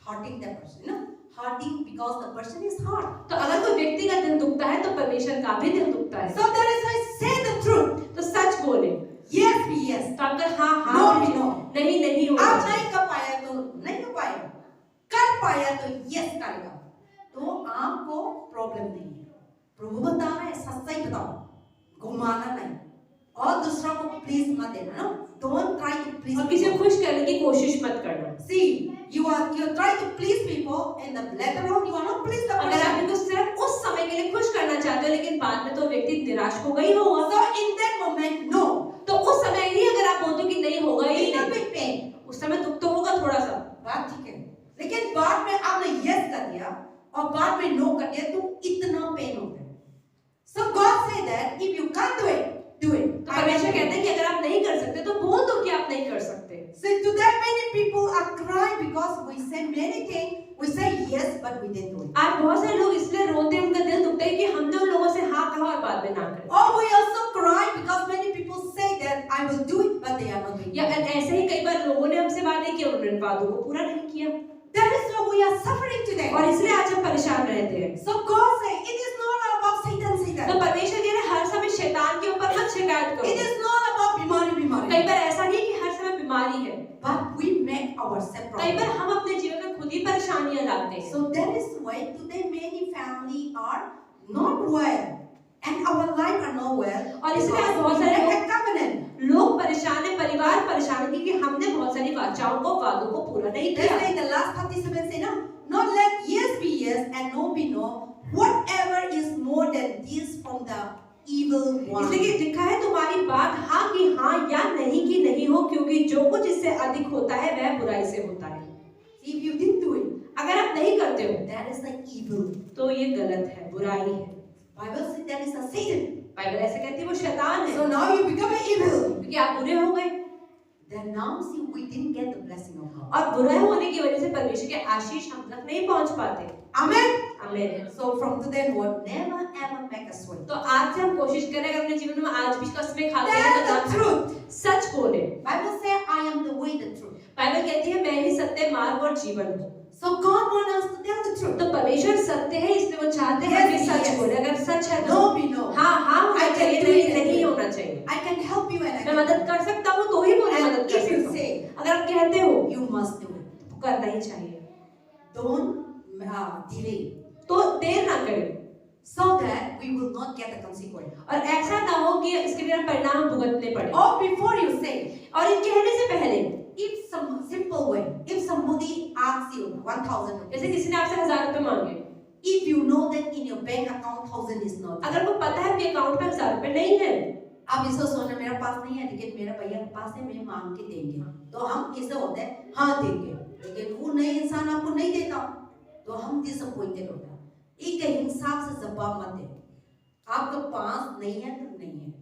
A: hurting that person, you know, hurting because the person is hurt,
B: तो अगर कोई व्यक्ति का दिल दुखता है तो परमेश्वर का भी दिल दुखता है।
A: so that is why say the truth,
B: तो सच बोले,
A: yes be yes,
B: तो आपका हाँ हाँ
A: No
B: होना
A: be
B: चाहिए,
A: no.
B: नहीं नहीं होना
A: आप
B: चाहिए।
A: नहीं कर पाया तो नहीं कर पाया, कर पाया तो yes करेगा, तो आपको प्रॉब्लम नहीं है, प्रभु बता रहा है सच्चाई बताओ, घुमाना नहीं, और दूसरा को प्लीज मत देना, no, don't try to please
B: और किसी को
A: people.
B: खुश करने की कोशिश मत करना।
A: See, you try to please people and the later on you are not pleased the
B: अगर आप
A: person.
B: इनको सिर्फ उस समय के लिए खुश करना चाहते हो लेकिन बाद में तो व्यक्ति निराश होगा ही होगा,
A: So in that moment, no,
B: तो उस समय ही अगर आप बोलते हो कि नहीं होगा ही
A: little
B: नहीं,
A: bit pain,
B: उस समय दुख तो होगा थोड़ा सा,
A: बात ठीक है, लेकिन बाद में आपने yes कर दिया और बाद में no कर दिया तो इतना पेन होता है। So God said that if you can't do it, do it.
B: तो परमेश्वर कहते हैं कि अगर आप नहीं कर सकते तो बोल दो कि आप नहीं कर सकते।
A: So today many people are crying because we say many things, we say yes but we didn't do it.
B: आज बहुत सारे लोग इसलिए रोते हैं, उनका दिल दुखता है कि हमने उन लोगों से हाँ कहा और बाद में ना करें,
A: Or we also cry because many people say that I will do it but they are not doing
B: या
A: it.
B: ऐसे ही कई बार लोगों ने हमसे वादे किए उन्होंने वादों को पूरा नहीं किया,
A: That is why we are suffering today.
B: और इसलिए आज हम परेशान रहते हैं।
A: So God said it is not about Satan,
B: तो
A: Satan.
B: परमेश्वर कह रहे हैं हर समय शैतान के ऊपर मत शिकायत
A: It
B: करो।
A: is not about बीमारी
B: कई
A: बीमारी.
B: बार ऐसा नहीं कि हर समय बीमारी है,
A: But we make ourselves
B: कई बार
A: problem.
B: हम अपने जीवन में खुद ही परेशानियां लाते हैं।
A: So that is why today many family are not well and our life are not well.
B: और इसलिए आज
A: Because
B: बहुत
A: we
B: सारे
A: make a covenant.
B: लोग परेशान है, परिवार परेशान है क्योंकि हमने बहुत सारी वाचाओं को वादों को पूरा नहीं
A: Let's
B: किया।
A: say the last participant say no, not let yes be yes and no be no. Whatever is more than this from the evil one.
B: इसलिए कि लिखा है तुम्हारी बात हाँ की हाँ या नहीं की नहीं हो, क्योंकि जो कुछ इससे अधिक होता है वह बुराई से होता है।
A: If you didn't do it,
B: अगर आप नहीं करते हो
A: that is the evil.
B: तो ये गलत है, बुराई है।
A: Bible says that is a Satan.
B: Bible ऐसे कहती है वो शैतान है,
A: So now you become an evil.
B: क्योंकि आप बुरे हो गए
A: Then now see we didn't get the blessing of God.
B: और बुरा होने की वजह से परमेश्वर के आशीष हम तक नहीं पहुंच पाते।
A: Amen.
B: आमीन।
A: So from today onward, never ever make a sweat.
B: तो आज से हम कोशिश करें अगर अपने जीवन में आज भी कस्में खाते हैं
A: Tell
B: तो
A: the
B: ना
A: truth.
B: सच बोले।
A: Bible says I am the way, the truth.
B: Bible कहती है मैं ही सत्य, मार्ग और जीवन हूँ।
A: So God wants us to tell the truth.
B: तो परमेश्वर सत्य है, इसलिए वो चाहते हैं
A: Yes,
B: कि सच
A: yes.
B: बोले। अगर सच है तो
A: No be no.
B: हाँ हाँ होना
A: I can
B: चाहिए,
A: do it.
B: नहीं होना चाहिए।
A: I can help you and I
B: मैं
A: can.
B: मदद कर सकता हूँ तो ही बोले
A: And
B: मदद कर
A: if you
B: सकता
A: say,
B: हूँ। अगर आप कहते हो
A: you must do it.
B: तो करना ही चाहिए,
A: Don't delay.
B: तो देर ना करें
A: So that we will not get the consequence.
B: और ऐसा ना हो कि इसके लिए परिणाम भुगतने पड़े।
A: Or before you say,
B: और ये कहने से पहले
A: if some simple way, if somebody asks you 1,000 rupees,
B: जैसे किसी ने आपसे 1000 रुपए मांगे,
A: if you know that in your bank account 1,000 is not,
B: अगर वो पता है आपके अकाउंट में 1000 रुपए नहीं है,
A: आप इसको सोचना मेरे पास नहीं है लेकिन मेरे भैया के पास है, मैं मांग के देंगे, तो हम ऐसे होते हैं हाँ देंगे, लेकिन वो नए इंसान आपको नहीं देता तो हम डिसअपॉइंटेड होते हैं। एक हिसाब से जवाब मत दे, आपके पास नहीं है तो नहीं है,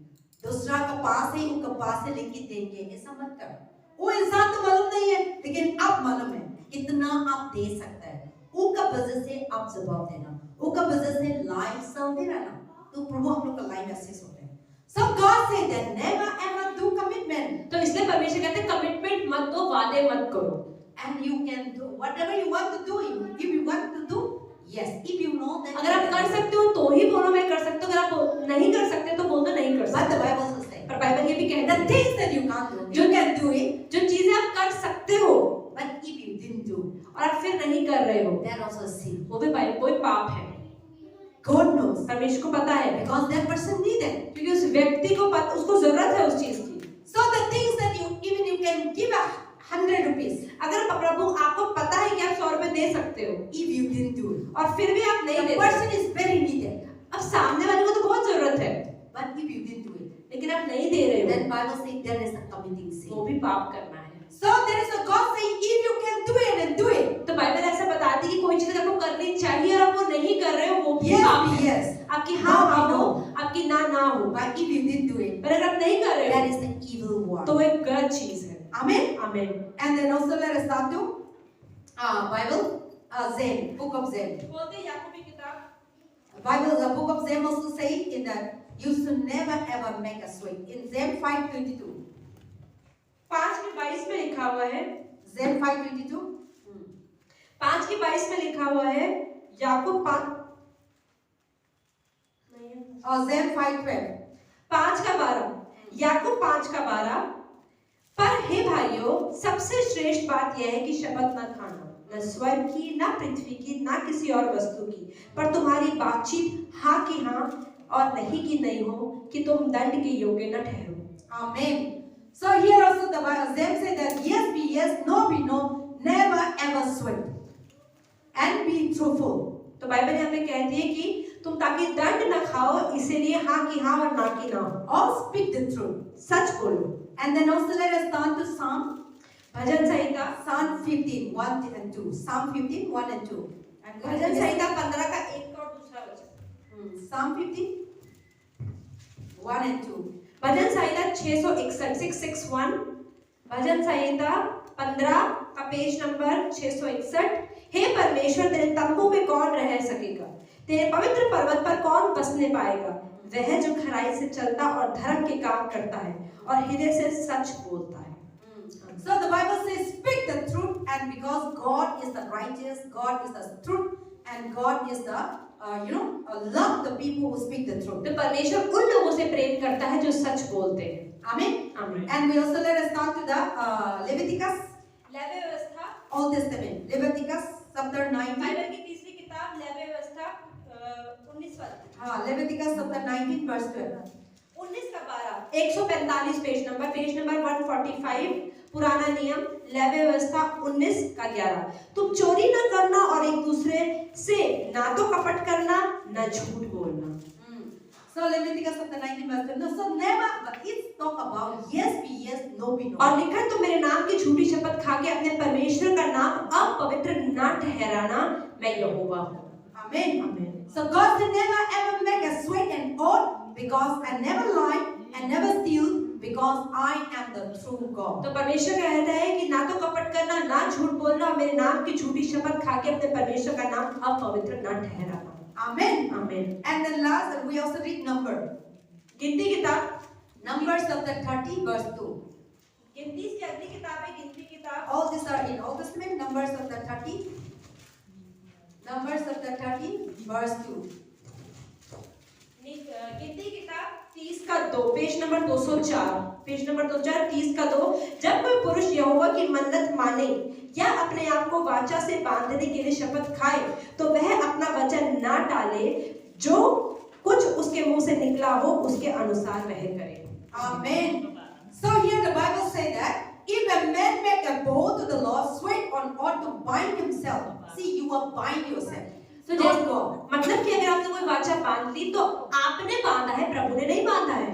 A: दूसरा का पास है उनका पास है लेके देंगे, ऐसा मत कर। वो इंसान तो मालूम नहीं है लेकिन आप मालूम है कितना आप दे सकता है, उनका वजह से आप जवाब देना, उनका वजह से लाइफ चलते रहना, तो प्रभु हम लोग का लाइफ एक्सेस होता है। So God said that never ever do commitment.
B: तो इसलिए परमेश्वर कहते हैं कमिटमेंट मत दो, वादे मत करो।
A: And you can do whatever you want to do. If you want to do, yes. If you know that.
B: अगर आप कर सकते हो तो ही बोलो मैं कर सकता हूँ, अगर आप नहीं कर सकते तो बोल दो नहीं कर
A: But
B: सकते।
A: the Bible also says
B: पर बाइबल ये भी कहता
A: the
B: है
A: things that you can't do, you can do it.
B: जो चीजें आप कर सकते हो
A: But if you didn't do,
B: और आप फिर नहीं कर रहे हो,
A: that also sin.
B: वो भी कोई पाप है।
A: God knows
B: परमेश्वर को पता है,
A: because that person need it.
B: क्योंकि उस व्यक्ति को उसको जरूरत है उस चीज की।
A: So the things that you can give 100 rupees.
B: अगर प्रभु आपको पता है कि आप 100 रुपए दे सकते हो
A: If you didn't do it,
B: और फिर भी आप नहीं
A: the
B: देते,
A: person is very needed.
B: अब सामने वाले को तो बहुत जरूरत है,
A: But if you didn't do it,
B: लेकिन आप नहीं दे रहे
A: then
B: हो,
A: Bible says there is a committing
B: वो
A: sin.
B: भी पाप करना है।
A: So there is a God saying if you can do it and do it.
B: तो बाइबल ऐसा बताती है कि कोई चीज अगर आपको करनी चाहिए और आप वो नहीं कर रहे हो वो भी
A: Yes,
B: पाप है।
A: yes.
B: आपकी हाँ
A: No,
B: हाँ
A: no.
B: हो, आपकी ना ना हो,
A: But if you didn't do it,
B: पर अगर आप नहीं कर रहे
A: that
B: हो
A: is the evil one.
B: तो वो एक गलत चीज है।
A: Amen.
B: आमीन।
A: And then also let us start to Bible, Zem, book of Zem.
B: बोलते हैं याकूब की किताब,
A: Bible, the book of Zem also say in that you should never ever make a sweat. In Zem 5:22.
B: 5:22 में लिखा हुआ है,
A: Zem 5:22.
B: 5:22 में लिखा हुआ है, याकूब 5
A: Or Zem 5:12.
B: 5:12, याकूब 5:12। पर हे भाइयों, सबसे श्रेष्ठ बात यह है कि शपथ न खाना, न स्वर्ग की, न पृथ्वी की, न किसी और वस्तु की, पर तुम्हारी बातचीत हाँ की हाँ और नहीं की नहीं हो, कि तुम दंड के योग्य न ठहरो।
A: Amen. So here also the Bible Zem say that yes be yes, no be no, never ever sweat, and be truthful.
B: तो बाइबल यहाँ पे कहती है कि तुम ताकि दंड न खाओ, इसीलिए हाँ की हाँ और ना की ना हो,
A: All speak the truth.
B: सच बोलो।
A: And then also let us turn to Psalm.
B: Bhajan Samhita,
A: Psalm 15, 1 and 2. Psalm 15, 1 and 2. I'm going to
B: bhajan
A: list-
B: संहिता 15 का 1 और दूसरा वचन।
A: Psalm 15, 1 and 2.
B: भजन संहिता 661, 661, भजन संहिता 15 का पेज नंबर 661। हे परमेश्वर, तेरे तंबू में कौन रह सकेगा? तेरे पवित्र पर्वत पर कौन बसने पाएगा? वह जो खराई से चलता और धर्म के काम करता है और हृदय से सच बोलता है।
A: So the Bible says, speak the truth, and because God is the righteous, God is the truth, and God is the, love the people who speak the truth.
B: तो परमेश्वर उन लोगों से प्रेम करता है जो सच बोलते हैं।
A: Amen.
B: आमीन।
A: And we also let us turn to the Leviticus,
B: लेवी व्यवस्था,
A: Old Testament, Leviticus chapter 19.
B: Bible की तीसरी किताब लेवी व्यवस्था 19 वाला।
A: Leviticus chapter 19 verse 12.
B: 19 का 12, 145 पेज नंबर 145, पुराना नियम, लेवी व्यवस्था 19 का 11। तुम चोरी न करना और एक दूसरे से ना तो कपट करना न झूठ बोलना।
A: So Leviticus chapter 19 verse 10. So never, but it's talk about yes be yes, no be no.
B: और लिखा है तो मेरे नाम की झूठी शपथ खा के अपने परमेश्वर का नाम अपवित्र न ठहराना, मैं यहोवा हूँ।
A: Amen.
B: आमीन।
A: So God said never ever make a sweat and oath because I never lie and never steal because I am the true God.
B: तो परमेश्वर कहता है कि ना तो कपट करना, ना झूठ बोलना, मेरे नाम की झूठी शपथ खा के अपने परमेश्वर का नाम अपवित्र न ठहराना।
A: Amen.
B: आमीन।
A: And then last we also read number.
B: गिनती किताब,
A: Numbers chapter 30 verse 2.
B: गिनती की अगली किताब है गिनती किताब।
A: All these are in Old Testament. Numbers chapter 30. Numbers chapter 30 verse 2.
B: गिनती किताब 30 का 2, पेज नंबर 204, पेज नंबर 204 30 का 2। जब कोई पुरुष यहोवा की मन्नत माने या अपने आप को वाचा से बांधने के लिए शपथ खाए तो वह अपना वचन ना टाले, जो कुछ उसके मुंह से निकला हो उसके अनुसार वह करे।
A: Amen. So here the Bible says that if a man make a vow to the Lord, swear on oath to bind himself. See, you will bind yourself.
B: तो
A: Not God.
B: मतलब कि अगर आपने कोई वाचा बांध ली तो आपने बांधा है, प्रभु ने नहीं बांधा है।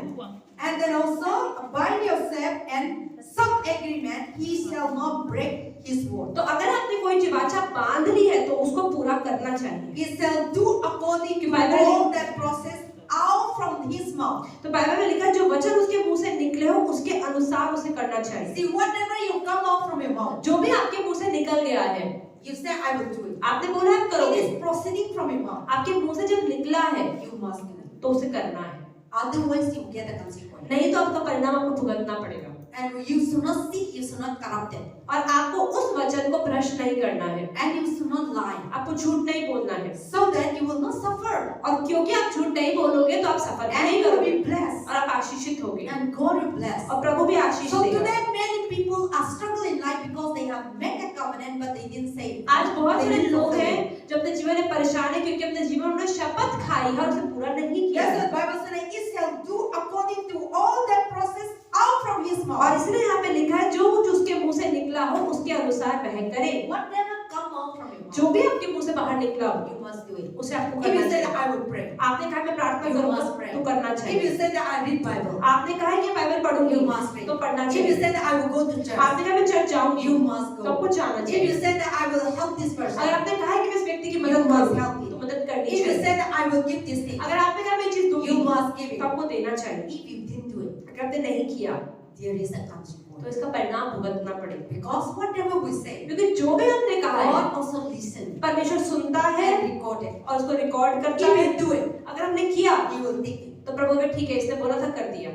A: And then also bind yourself and some agreement, he shall not break his word.
B: तो अगर आपने कोई वाचा बांध ली है तो उसको पूरा करना चाहिए।
A: He shall do according to
B: Bible-
A: all that process out from his mouth.
B: तो बाइबल में लिखा है जो वचन उसके मुंह से निकले हो उसके अनुसार उसे करना चाहिए।
A: See, whatever you come out from your mouth,
B: जो भी आपके मुंह से निकल गया है,
A: you say, I will do it.
B: आपने बोला आप
A: It
B: करोगे,
A: is proceeding from your mouth.
B: आपके मुंह से जब निकला है
A: You must do it.
B: तो उसे करना है,
A: Otherwise, you get the consequence.
B: नहीं तो आपका परिणाम आपको भुगतना पड़ेगा।
A: And you should not seek, you should not corrupt it.
B: और आपको उस वचन को भ्रष्ट नहीं करना है,
A: And you should not lie.
B: आपको झूठ नहीं बोलना है।
A: So that you will not suffer.
B: और क्योंकि आप झूठ नहीं बोलोगे तो आप सफर
A: And
B: नहीं
A: you will
B: करोगे
A: be blessed.
B: और आप आशीषित होगे
A: And God will bless.
B: और प्रभु भी आशीष
A: So
B: देगा।
A: today many people are struggling in life because they have made a covenant but they didn't say it.
B: आज बहुत
A: They
B: सारे
A: didn't
B: लोग
A: fulfill
B: हैं
A: it.
B: जो अपने जीवन में परेशान है क्योंकि अपने जीवन में उन्होंने शपथ खाई है और उसे पूरा नहीं किया
A: Yes,
B: है।
A: the Bible says it shall do according to all that process out from his
B: और
A: mouth.
B: इसलिए यहाँ पे लिखा है जो कुछ उसके मुंह से निकला हो उसके अनुसार वह करे।
A: Whatever come out from your mouth,
B: जो भी आपके मुंह से बाहर निकला हो
A: you must do it.
B: उसे आपको
A: If
B: करना
A: you say that
B: चाहिए।
A: I will pray,
B: आपने कहा मैं प्रार्थना
A: you
B: करूंगा
A: must pray.
B: तो करना
A: If
B: चाहिए।
A: you say that I read Bible,
B: आपने कहा है कि बाइबल पढ़ूंगी
A: you must read.
B: तो पढ़ना
A: If you
B: चाहिए।
A: say that I will go to church,
B: आपने कहा मैं चर्च जाऊंगी
A: you must
B: तो
A: go.
B: आपको जाना
A: If
B: चाहिए।
A: you say that I will help this
B: अगर
A: person,
B: आपने कहा है कि मैं इस व्यक्ति की
A: You
B: मदद
A: must
B: करूंगी
A: help it.
B: तो मदद करनी
A: if you
B: चाहिए।
A: say that I will give this thing,
B: अगर आपने कहा मैं ये चीज दूंगी
A: you must give
B: तो
A: it.
B: आपको देना चाहिए।
A: If you didn't do it,
B: अगर आपने नहीं किया
A: there is a
B: तो
A: consequence.
B: इसका परिणाम भुगतना पड़ेगा।
A: Because whatever we say,
B: क्योंकि जो भी हमने कहा है
A: God also listens
B: परमेश्वर सुनता है
A: and record it.
B: और उसको रिकॉर्ड करता
A: If
B: है।
A: you do it,
B: अगर हमने किया
A: He will take it.
B: तो प्रभु भी ठीक है इसने बोला था कर दिया,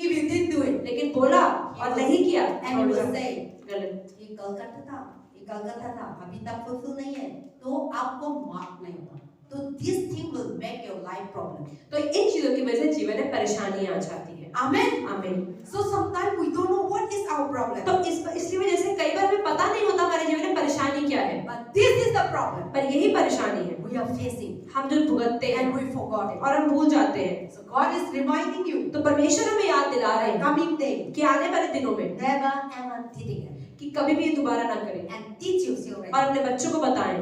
A: If you didn't do it,
B: लेकिन बोला और नहीं किया
A: and you will say,
B: गलत।
A: ये कल करता था, अभी तक फुलफिल नहीं है, तो आपको मार्क नहीं होगा। तो this thing will make your life problem.
B: तो इन चीजों की वजह से जीवन में परेशानियां आ जाती है।
A: Amen.
B: आमीन।
A: So sometimes we don't know what is our problem.
B: तो इसकी वजह से कई बार हमें पता नहीं होता हमारे जीवन में परेशानी क्या है,
A: But this is the problem
B: पर यही परेशानी है
A: we are facing,
B: हम जो भुगतते हैं
A: and we forgot it.
B: और हम भूल जाते हैं।
A: So God is reminding you,
B: तो परमेश्वर हमें याद दिला रहे
A: the
B: हैं
A: coming day,
B: कि आने वाले दिनों में
A: never ever did it again,
B: कि कभी भी ये दोबारा ना करें
A: and teach your children
B: और अपने बच्चों को बताएं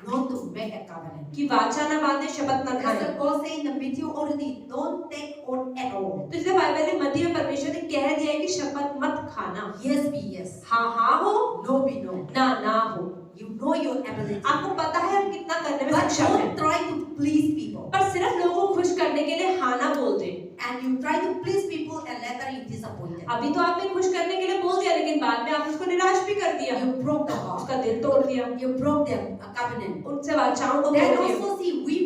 A: not to make a covenant.
B: कि वाचा ना बांधे, शपथ ना
A: As
B: खाएं।
A: the God say in the Matthew already, don't take oath at all.
B: तो इसलिए बाइबल में मत्ती में परमेश्वर ने कह दिया है कि शपथ मत खाना।
A: Yes be yes,
B: हाँ हाँ हो,
A: no be no.
B: ना ना हो।
A: You know your ability,
B: आपको पता है हम कितना करने में
A: but
B: सक्षम हैं,
A: don't try to please people.
B: पर सिर्फ लोगों को खुश करने के लिए हाँ ना बोल दे।
A: And you try to please people and later you disappointed.
B: अभी तो आपने खुश करने के लिए बोल दिया लेकिन बाद में आपने उसको निराश भी कर दिया,
A: You broke the heart.
B: उसका दिल तोड़ दिया,
A: You broke their covenant.
B: उनसे वाचाओं को
A: Then
B: तोड़ दिया।
A: also see we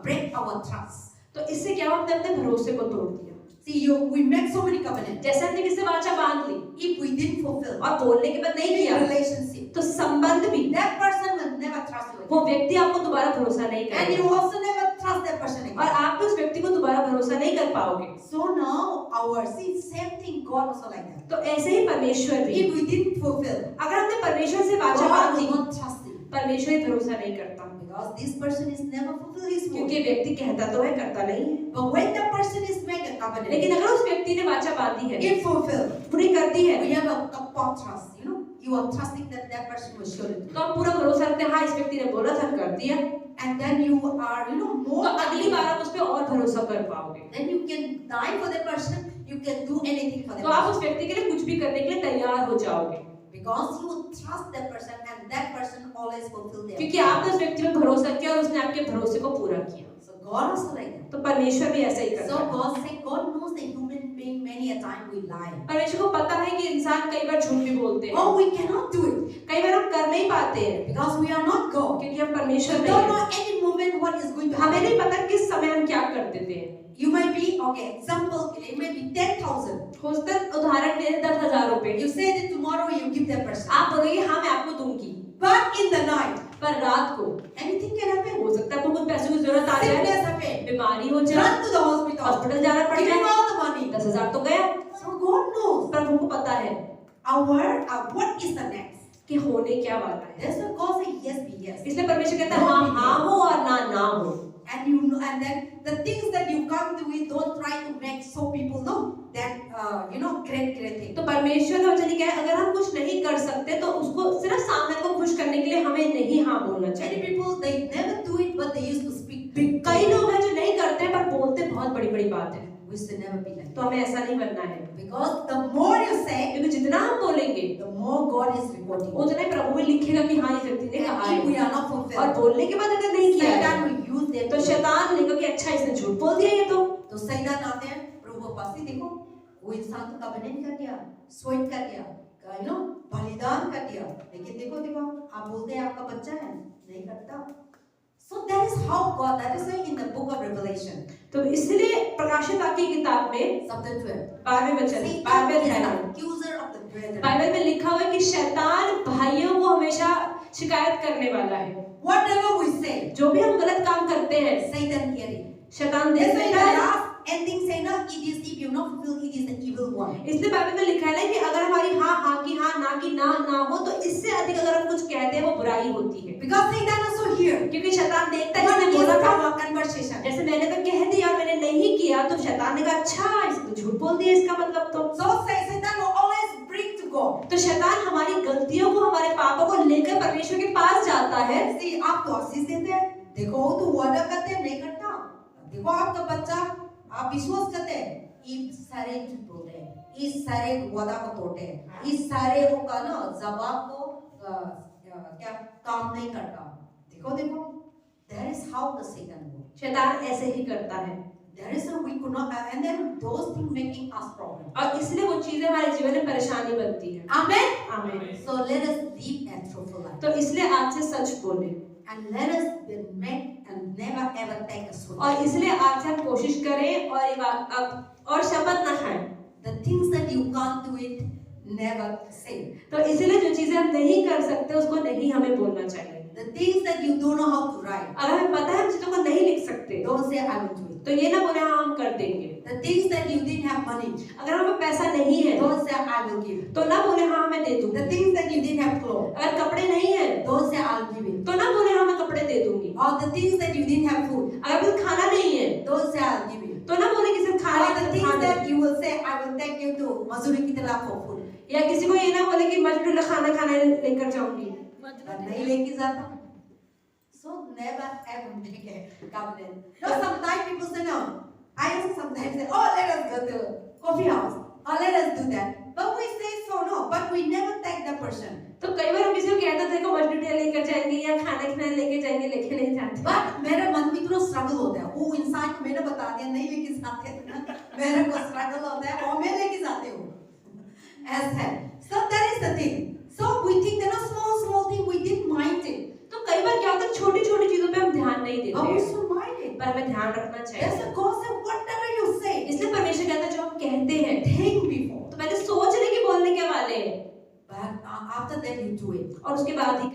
A: break our trust.
B: तो इससे क्या हुआ, हमने अपने भरोसे को तोड़ दिया।
A: See we make so many covenants.
B: जैसे हमने किससे वाचा बांध ली
A: If we didn't fulfill
B: और बोलने के बाद नहीं किया
A: relationship,
B: तो संबंध भी,
A: that person will never trust you
B: वो
A: again.
B: व्यक्ति आपको दोबारा भरोसा नहीं
A: And
B: करेगा
A: you also never trust that person
B: और
A: again.
B: आप भी उस व्यक्ति को दोबारा भरोसा नहीं कर पाओगे।
A: So now our see same thing God also like that.
B: तो ऐसे ही परमेश्वर भी,
A: If we didn't fulfill,
B: अगर हमने परमेश्वर से वाचा
A: God
B: बांध
A: will
B: Lee,
A: not trust you
B: परमेश्वर ही भरोसा नहीं करता
A: because this person is never fulfill his word.
B: क्योंकि व्यक्ति कहता तो है करता नहीं है।
A: But when the person is make a covenant,
B: लेकिन अगर उस व्यक्ति ने वाचा बांधी है,
A: if fulfilled,
B: पूरी कर दी है,
A: we have a complete trust. You know, you are trusting that that person will surely do.
B: तो हम पूरा भरोसा रखते हैं हाँ इस व्यक्ति ने बोला था कर दिया,
A: And then you are, you know,
B: तो
A: more.
B: अगली बार आप उस पर और भरोसा कर पाओ। पाओगे।
A: then you can die for that person, you can do anything for that
B: तो आप
A: person.
B: उस व्यक्ति के लिए कुछ भी करने के लिए तैयार हो जाओगे,
A: Because you trust that person and that person always fulfill their
B: क्योंकि आपने उस व्यक्ति पर भरोसा किया और उसने आपके भरोसे को पूरा किया।
A: So God also like that.
B: तो परमेश्वर भी ऐसा ही करता
A: So
B: है।
A: God said, God knows the human being many a time we lie.
B: परमेश्वर को पता है कि इंसान कई बार झूठ भी बोलते हैं,
A: Oh, we cannot do it
B: कई बार हम कर नहीं पाते हैं
A: because we are not God.
B: क्योंकि हम परमेश्वर
A: We
B: नहीं
A: don't
B: हैं।
A: know any moment what is going to
B: हमें
A: happen.
B: नहीं पता किस समय हम क्या कर देते हैं।
A: You might be, okay, example, it may be 10,000.
B: हो सकता है उदाहरण के लिए 10,000 रुपए,
A: You say that tomorrow you give that person.
B: आप बोलोगे हाँ मैं आपको दूंगी,
A: But in the night,
B: पर रात को
A: anything can happen.
B: हो सकता है आपको कुछ पैसों की जरूरत आ जाए,
A: Sickness happen.
B: बीमारी हो जाए,
A: Run to the hospital.
B: Hospital जाना पड़
A: Give him
B: जाए,
A: all the money.
B: 10,000 तो गया,
A: So God knows
B: प्रभु को पता है
A: what is the next.
B: कि होने क्या वाला है।
A: That's why God said yes be yes.
B: इसलिए परमेश्वर कहता है हाँ हाँ हो और ना ना हो।
A: And you know, and then the things that you can't do it, don't try to make so people know that great thing.
B: तो परमेश्वर का वचन क्या है, अगर हम कुछ नहीं कर सकते तो उसको सिर्फ सामने को खुश करने के लिए हमें नहीं हाँ बोलना
A: Many
B: चाहिए।
A: people they never do it, but they used to speak big.
B: कई लोग हैं जो नहीं करते हैं पर बोलते बहुत बड़ी बड़ी बात है,
A: We should never be like
B: तो
A: that.
B: हमें ऐसा नहीं बनना है,
A: Because the more you say,
B: क्योंकि जितना हम बोलेंगे
A: the more God is recording.
B: उतना ही प्रभु में लिखेगा कि हाँ ये व्यक्ति ने कहा
A: And if we
B: है,
A: are not
B: और
A: fulfilled,
B: बोलने के बाद अगर नहीं किया है
A: Satan will use them.
B: तो शैतान लेगा कि अच्छा इसने झूठ बोल दिया ये
A: तो सैतान आते हैं प्रभु के पास ही, देखो वो इंसान तो कवनेंट कर दिया, स्वेट कर दिया, बलिदान कर दिया, लेकिन देखो आप बोलते हैं आपका बच्चा है, नहीं करता. So that is how God, that is why in the book of Revelation,
B: तो इसलिए प्रकाशित वाक्य की किताब में
A: chapter 12,
B: 12वें वचन
A: Satan
B: 12वें
A: is
B: अध्याय
A: the
B: में
A: accuser of the brethren.
B: Bible में लिखा हुआ है कि शैतान भाइयों को हमेशा शिकायत करने वाला है।
A: Whatever we say,
B: जो भी हम गलत काम करते हैं
A: Satan hear it.
B: शैतान
A: That's
B: देख
A: why
B: लेता
A: the
B: है।
A: last ending say, no, it is if you not fulfill, it is the evil one.
B: इसलिए बाइबल में लिखा है ना कि अगर हमारी हाँ हाँ की हाँ ना की ना ना हो तो इससे अधिक अगर हम कुछ कहते हैं वो बुराई होती है,
A: Because Satan also hear.
B: क्योंकि शैतान देखता है
A: What
B: जिसने
A: is
B: बोला था,
A: our conversation?
B: जैसे मैंने तो कह दिया और मैंने नहीं किया तो शैतान ने कहा अच्छा इसने तो झूठ बोल दिया, इसका मतलब तो
A: Satan will always bring to God.
B: तो शैतान हमारी गलतियों को हमारे पापों को लेकर परमेश्वर के पास जाता है।
A: See, आप तो आशीष देते हैं, देखो वो तो वादा करते हैं नहीं करता, देखो आपका बच्चा आप विश्वास करते हैं, इस सारे झूठ बोलते हैं, इस सारे वादा को तोड़ते हैं, इस सारे वो का ना जवाब को क्या काम नहीं करता, देखो that is how the Satan works.
B: शैतान ऐसे ही करता है
A: That is why we could not, and then those things making us problem.
B: और इसलिए वो चीजें हमारे जीवन में परेशानी बनती है।
A: Amen.
B: आमीन।
A: So let us live a truthful life.
B: तो इसलिए आज से सच बोले
A: And let us be make and never ever take a sword.
B: और इसलिए आज से हम कोशिश करें और शपथ न खाएं।
A: The things that you can't do it, never say.
B: तो इसलिए जो चीजें हम नहीं कर सकते उसको नहीं हमें बोलना चाहिए।
A: The things that you don't know how to write,
B: अगर हमें पता है हम चीजों को नहीं लिख सकते
A: don't say I will do it.
B: तो ये ना बोले हाँ हम कर देंगे।
A: The things that you didn't have money,
B: अगर हमें पैसा नहीं है
A: don't say I will give.
B: तो ना बोले हाँ मैं दे
A: The
B: दूंगी।
A: things that you didn't have clothes,
B: अगर कपड़े नहीं है
A: don't say I'll give it.
B: तो ना बोले हाँ मैं कपड़े दे दूंगी।
A: Or the things that you didn't have food,
B: अगर कुछ खाना नहीं है
A: don't say I'll give it.
B: तो ना बोले कि सिर्फ
A: Or the
B: खाने
A: things
B: खाना
A: that you will say I will take you to Mazuri Kitala for food.
B: या किसी को ये ना बोले कि मजदूर खाना खाना लेकर जाऊंगी।
A: But नहीं लेके जाता. So never ever make a covenant. No, sometimes people say no. I sometimes say, oh, let us go to coffee house. Or let us do that. But we say so no. But we never take the person.
B: तो कई बार हम किसी को कहते थे कि मजदूर लेकर जाएंगे या खाना लेके जाएंगे, लेके नहीं जाते।
A: But मेरे मन में इतना स्ट्रगल होता है. वो इंसान को मैंने बता दिया नहीं लेके जाते ना. मेरे को स्ट्रगल होता है और मैं लेके जाते हूँ. As है. So that is the thing. So we think that a small thing we didn't mind it.
B: तो कई बार क्या होता है छोटी छोटी चीजों पे हम ध्यान नहीं देते
A: But we
B: हैं,
A: should mind it.
B: पर हमें ध्यान रखना चाहिए।
A: That's why God said whatever you say,
B: इसलिए परमेश्वर कहता है जो हम कहते हैं
A: think before.
B: तो पहले सोचने की बोलने के वाले हैं
A: But after that you do it.
B: और उसके बाद ही